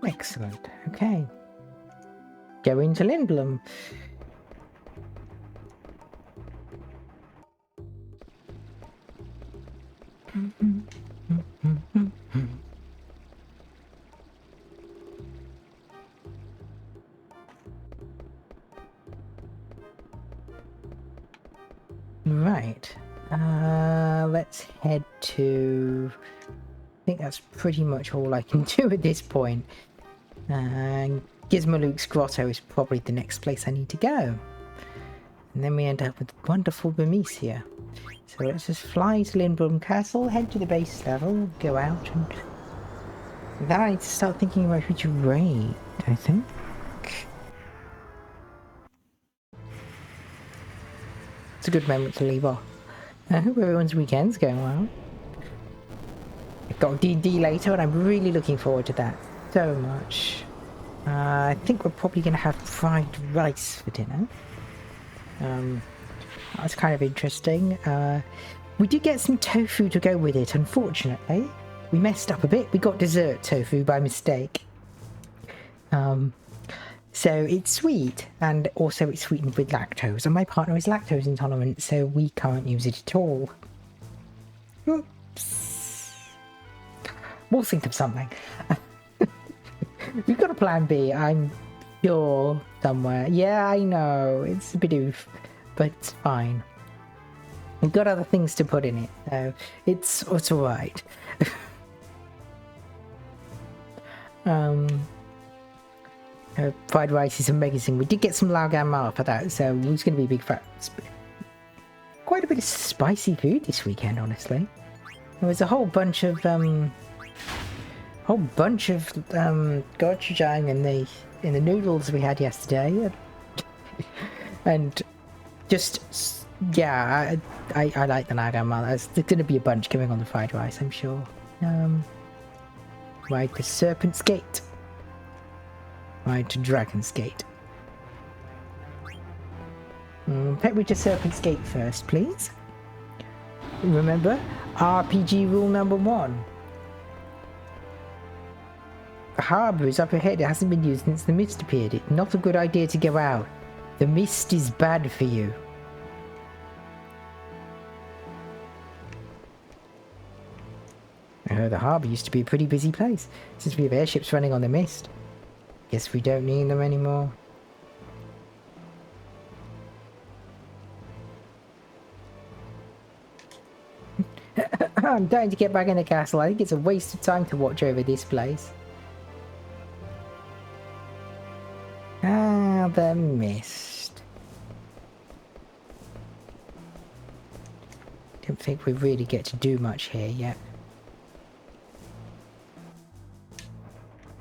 Excellent, okay. Go into Lindblum. Right. Let's head to... I think that's pretty much all I can do at this point. Gizmaluke's Grotto is probably the next place I need to go. And then we end up with wonderful Burmese here. So let's just fly to Lindblum Castle, head to the base level, go out, and then I need to start thinking about who to raid, I think. It's a good moment to leave off. I hope everyone's weekend's going well. I've got D&D later and I'm really looking forward to that so much. I think we're probably going to have fried rice for dinner. That's kind of interesting. We did get some tofu to go with it, unfortunately. We messed up a bit. We got dessert tofu by mistake. So it's sweet, and also it's sweetened with lactose, and my partner is lactose intolerant, so we can't use it at all. Oops. We'll think of something. We've got a plan B, I'm sure, somewhere. Yeah, I know, it's a bit oof, but it's fine. We've got other things to put in it, so it's alright. Fried rice is amazing. We did get some Laogan Ma for that, so it's going to be a big fat... Quite a bit of spicy food this weekend, honestly. There was a whole bunch of gochujang in the noodles we had yesterday, and just yeah, I like the Laogan Ma. There's going to be a bunch going on the fried rice, I'm sure. Right, the Serpent's Gate. Right, to Dragon's Gate. Take me to Serpent's Gate first, please. Remember, RPG rule number 1. The harbour is up ahead. It hasn't been used since the mist appeared. It's not a good idea to go out. The mist is bad for you. I heard the harbour used to be a pretty busy place, since we have airships running on the mist. Guess we don't need them anymore. I'm dying to get back in the castle. I think it's a waste of time to watch over this place. Ah, the mist. Don't think we really get to do much here yet.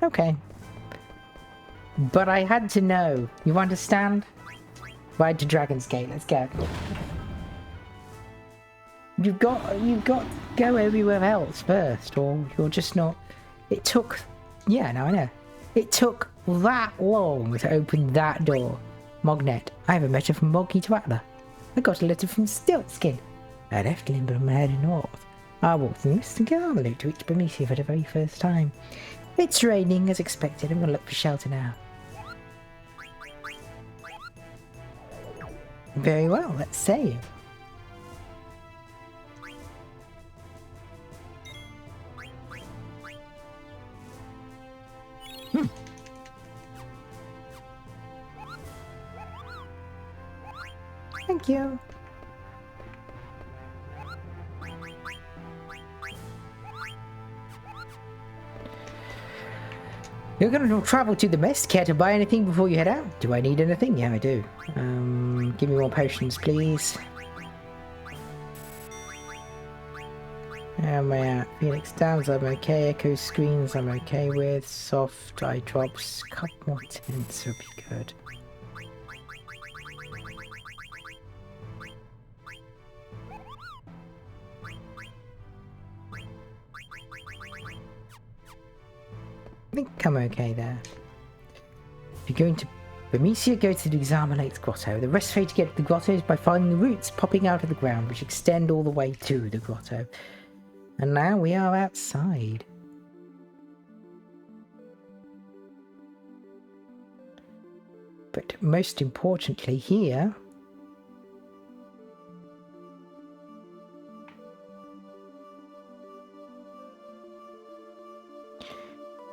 Okay. But I had to know. You understand? Ride to Dragon's Gate. Let's go. You've got to go everywhere else first, or you're just not. It took. Yeah, no, I know. It took that long to open that door. Mognet. I have a letter from Moggy to Atla. I got a letter from Stiltskin. I left Lindblum and headed north. I walked the Mr. Garmaloot to reach Bernicia for the very first time. It's raining as expected. I'm gonna look for shelter now. Very well, let's save. Thank you. You're gonna travel to the mist. Care to buy anything before you head out? Do I need anything? Yeah, I do. Give me more potions, please. Where am I at? Phoenix Downs, I'm okay. Echo Screens, I'm okay with. Soft eye drops. A couple more tints would be good. I think I'm okay there. If you're going to Bernicia, go to the Exarmalate's grotto. The best way to get to the grotto is by finding the roots popping out of the ground, which extend all the way to the grotto. And now we are outside. But most importantly here...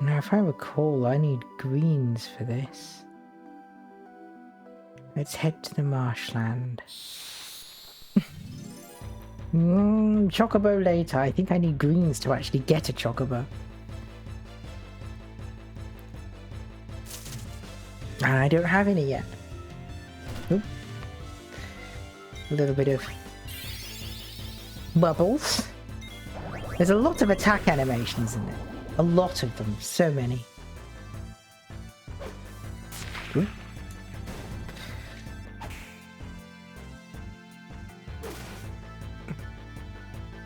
Now, if I recall, I need greens for this. Let's head to the marshland. Chocobo later. I think I need greens to actually get a chocobo. And I don't have any yet. Oop. A little bit of bubbles. There's a lot of attack animations in there. A lot of them. So many. Ooh.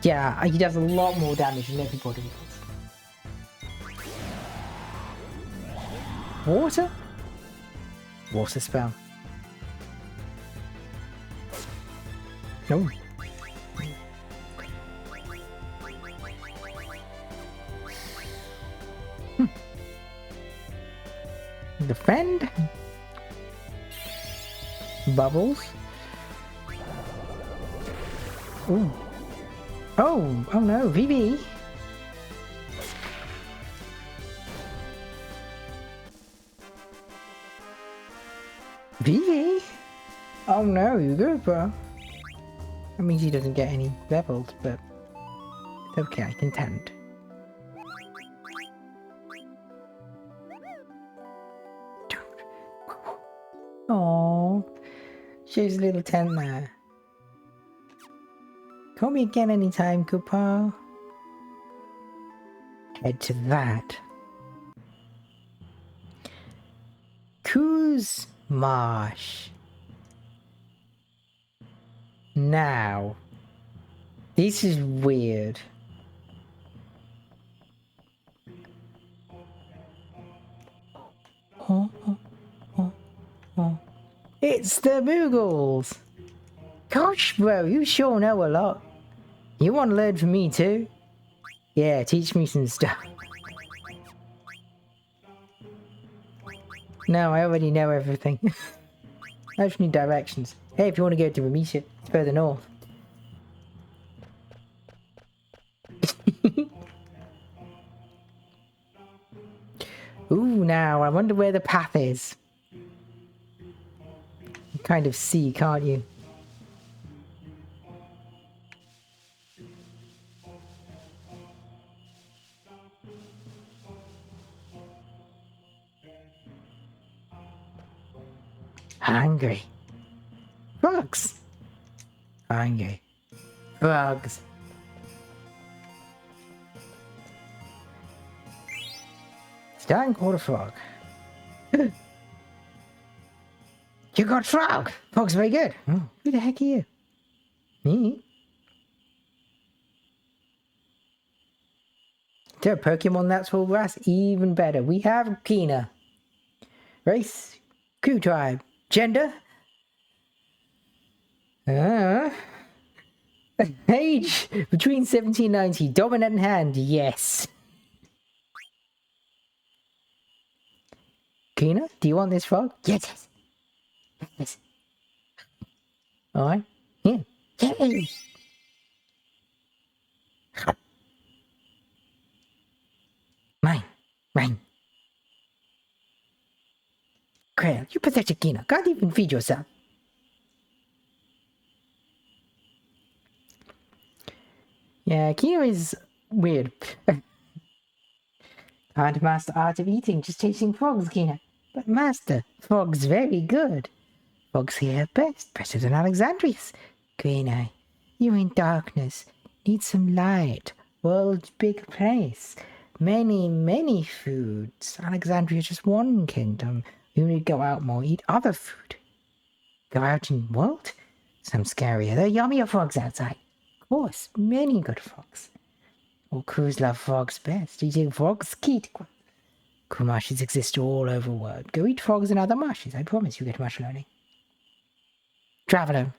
Yeah, he does a lot more damage than everybody does. Water? Water spell. No. Defend. Bubbles. Ooh. Oh no, VV. VV? Oh no, you're good, bro. That means he doesn't get any levels, but it's okay, I can tend. Oh, she's a little tent there. Call me again anytime, Cooper. Head to that. Coos Marsh. Now, this is weird. Oh. It's the Boogles! Gosh, bro, you sure know a lot. You want to learn from me too? Yeah, teach me some stuff. No, I already know everything. I just need directions. Hey, if you want to go to Bernicia, it's further north. Ooh, now, I wonder where the path is. You kind of see, can't you? Hungry. Frogs. Hungry. Frogs. Stan caught a frog. You got frog! Frog's very good. Oh, who the heck are you? Me? There, Pokemon that's all grass. Even better. We have Kina. Race. Crew tribe. Gender. Age. Between 70 and 90. Dominant hand. Yes. Kina, do you want this frog? Yes. Yes. Alright. Yeah. Yes. Mine. Crab, you pathetic Kina. Can't even feed yourself. Yeah, Kina is weird. Can't master art of eating, just chasing frogs, Kina. But master, frogs very good. Frogs here best, better than Alexandria's. Green Eye, you in darkness. Need some light. World's big place. Many foods. Alexandria's just one kingdom. You need to go out more, eat other food. Go out in world? Some scarier. There are yummier frogs outside. Of course, many good frogs. All crews love frogs best. Eating frogs key to crew marshes exist all over the world. Go eat frogs in other marshes. I promise you get much learning. Traveler,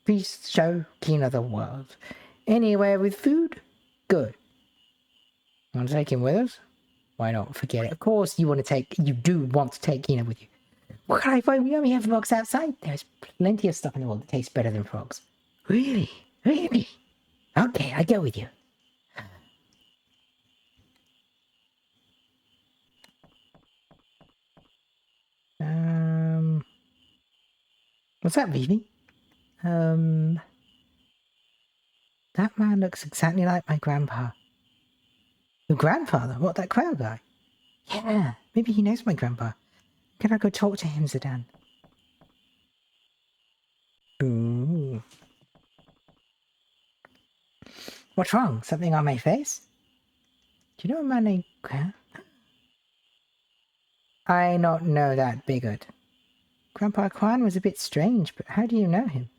please show Kina the world. Anywhere with food? Good. Want to take him with us? Why not? Forget it. Of course you do want to take Kina with you. What can I find? We only have frogs outside. There's plenty of stuff in the world that tastes better than frogs. Really? Really? Okay, I go with you. What's that, Vivi? That man looks exactly like my grandpa. Your grandfather? What, that crow guy? Yeah, maybe he knows my grandpa. Can I go talk to him, Zidane? Ooh. What's wrong? Something on my face? Do you know a man named... I not know that bigot. Grandpa Kwan was a bit strange, but how do you know him?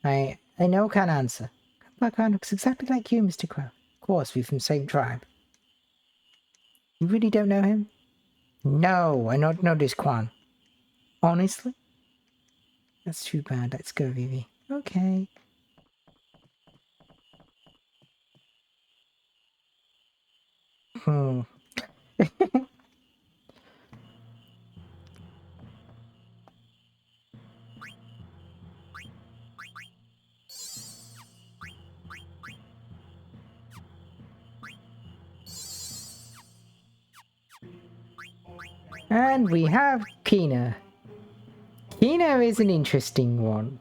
I know can't answer. Grandpa Kwan looks exactly like you, Mr. Crow. Of course, we're from the same tribe. You really don't know him? No, I not know this Kwan. Honestly? That's too bad. Let's go, Vivi. Okay. And we have Kina. Kina is an interesting one.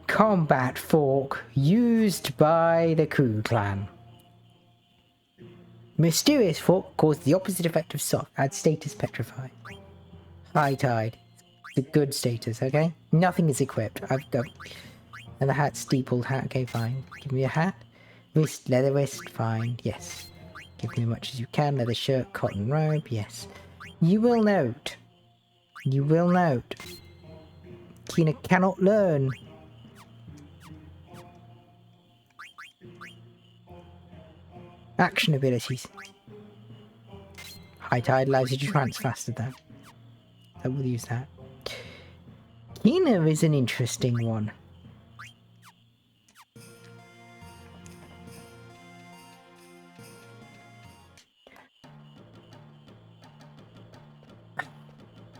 Combat fork used by the Ku clan. Mysterious fork caused the opposite effect of soft. Add status petrified. High tide. It's a good status, okay? Nothing is equipped. I've got... And the hat, steepled hat. Okay, fine. Give me a hat. Wrist, leather wrist. Fine. Yes. Give me as much as you can. Leather shirt, cotton robe. Yes. You will note. You will note. Kina cannot learn. Action abilities. High tide allows you to trance faster though. I will use that. Kina is an interesting one.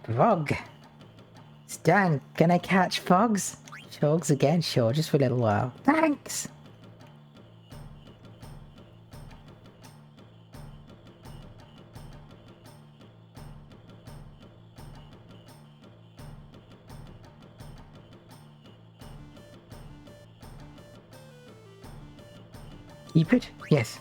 Frog. Stan, can I catch frogs? Frogs again? Sure, just for a little while. Thanks! Keep it? Yes.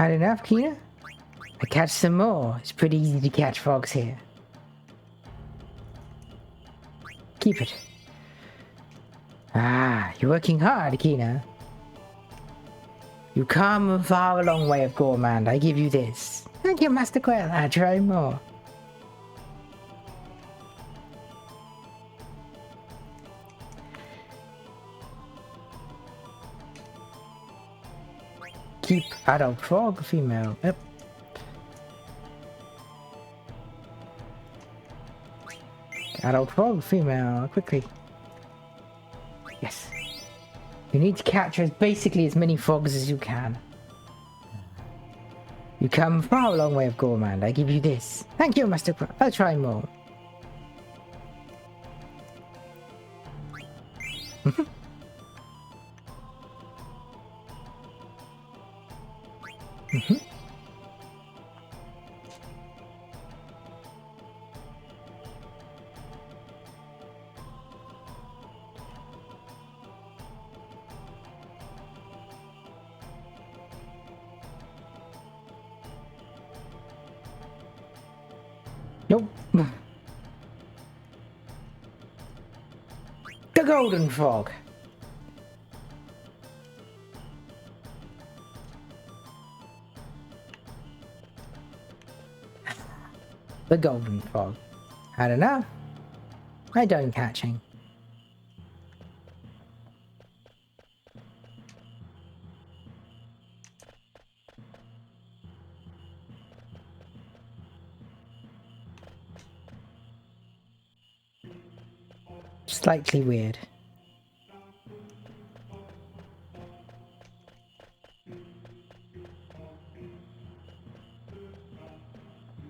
Had enough, Kina? I catch some more. It's pretty easy to catch frogs here. Keep it. Ah, you're working hard, Kina. You come a far a long way of gourmand. I give you this. Thank you, Master Quail. I'll try more. Keep adult frog, female. Yep. Adult frog, female, quickly. Yes. You need to capture basically as many frogs as you can. You come far a long way of gourmand. I give you this. Thank you, Master Pro. I'll try more. Nope. The golden frog. The golden frog. I don't know. I done catching. Slightly weird.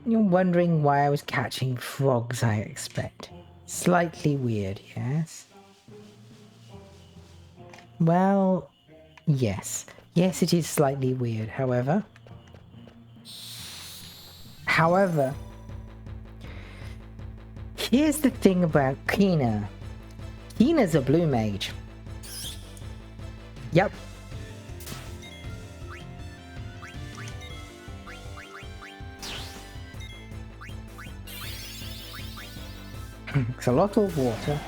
You're wondering why I was catching frogs, I expect. Slightly weird, yes? Well, yes. Yes, it is slightly weird, however. Here's the thing about Kina. Kina's a blue mage. Yep. It's a lot of water.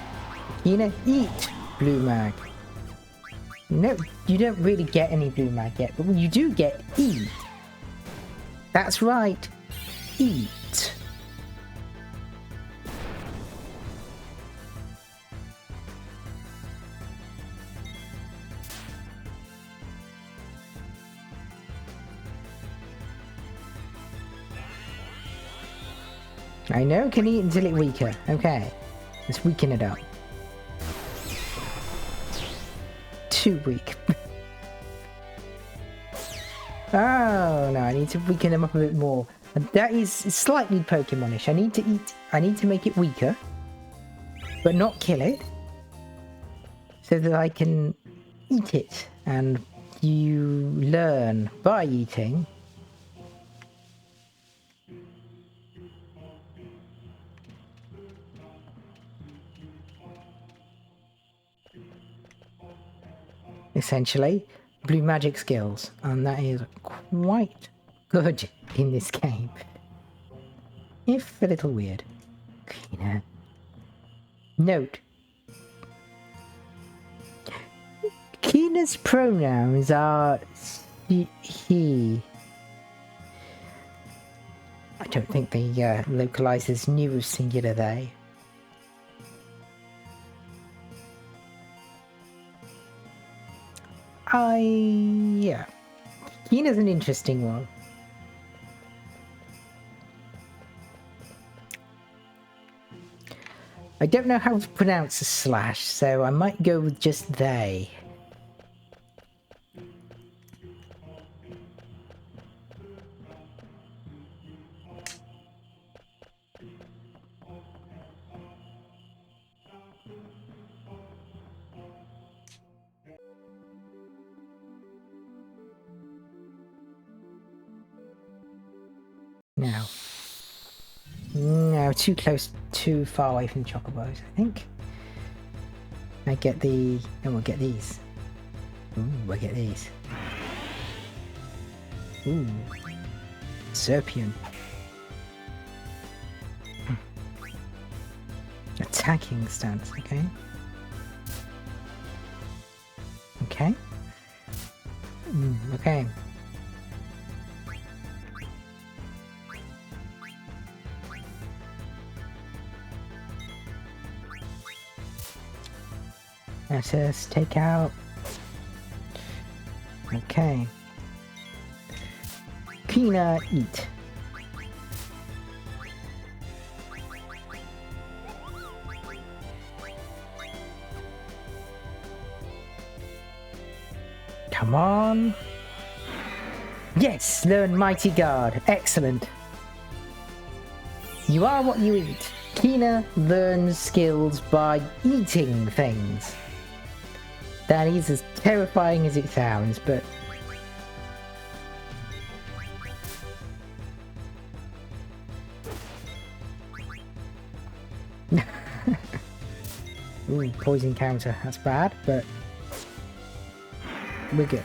Kina, eat blue mag. No, you don't really get any blue mag yet, but you do get eat. That's right. Eat. I know, can eat until it's weaker. Okay. Let's weaken it up. Too weak. Oh, no, I need to weaken them up a bit more. And that is slightly Pokemonish. I need to make it weaker, but not kill it, so that I can eat it. And you learn by eating. Essentially, blue magic skills, and that is quite good in this game. If a little weird. Kina. Note. Kina's pronouns are he. I don't think they localize as new singular they. Yeah. Kina's an interesting one. I don't know how to pronounce a slash, so I might go with just they. No, too far away from the chocobos, I think. I get the... and we'll get these. Ooh, I get these. Ooh. Serpion. Attacking stance, okay. Okay. Okay. Let us take out. Okay. Kina eat. Come on. Yes, learn Mighty Guard. Excellent. You are what you eat. Kina learns skills by eating things. That is as terrifying as it sounds, but... Ooh, poison counter. That's bad, but... we're good.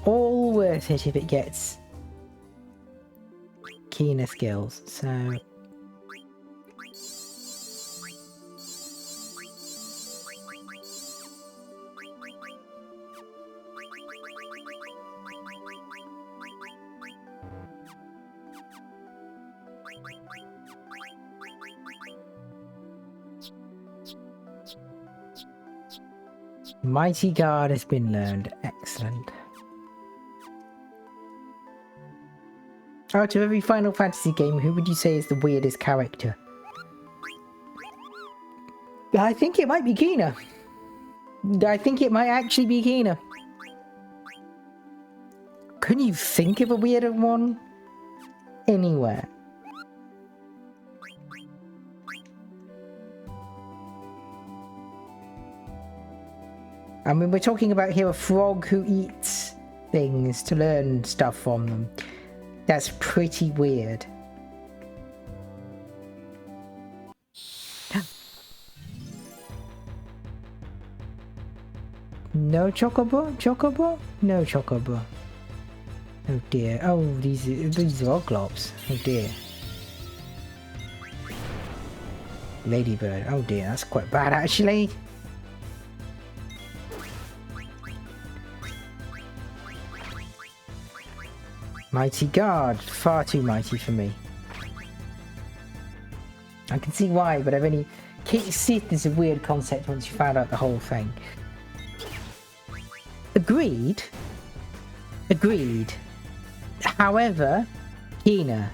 All worth it if it gets Kina skills, so... Mighty Guard has been learned. Excellent. Out of every Final Fantasy game, who would you say is the weirdest character? I think it might be Kina. I think it might actually be Kina. Can you think of a weirder one? Anywhere? I mean, we're talking about here a frog who eats things to learn stuff from them. That's pretty weird. No chocobo? Chocobo? No chocobo. Oh dear. Oh, these are Oglops. Oh dear. Ladybird. Oh dear, that's quite bad actually. Mighty Guard, far too mighty for me. I can see why, but I've only... Sith is a weird concept once you found out the whole thing. Agreed. Agreed. However, Kina.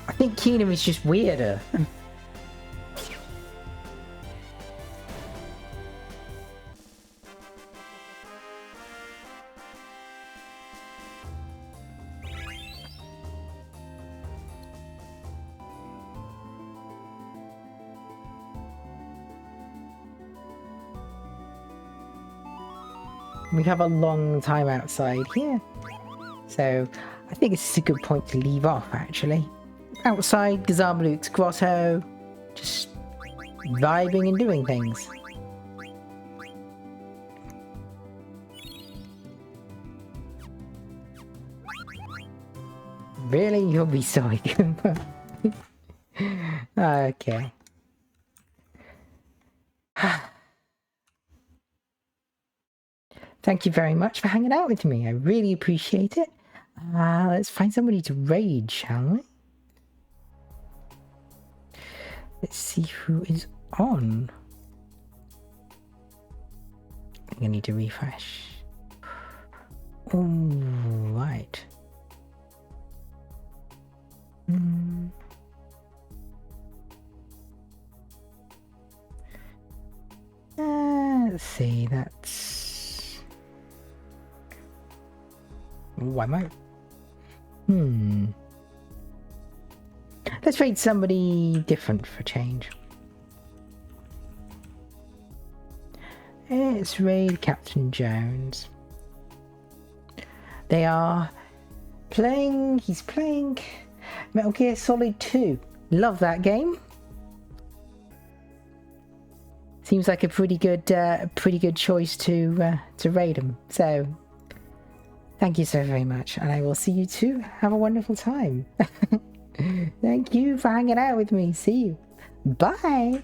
I think Kina is just weirder. We have a long time outside here, so I think this is a good point to leave off actually. Outside Gazarmaluk's grotto, just vibing and doing things. Really? You'll be sorry. Okay. Thank you very much for hanging out with me. I really appreciate it. Let's find somebody to raid, shall we? Let's see who is on. I think I need to refresh. All right. Let's see, that's... Ooh, I might... Let's raid somebody different for change. Let's raid Captain Jones. They are playing... He's playing Metal Gear Solid 2. Love that game. Seems like a pretty good choice to rate them. So, thank you so very much, and I will see you too. Have a wonderful time. Thank you for hanging out with me. See you. Bye.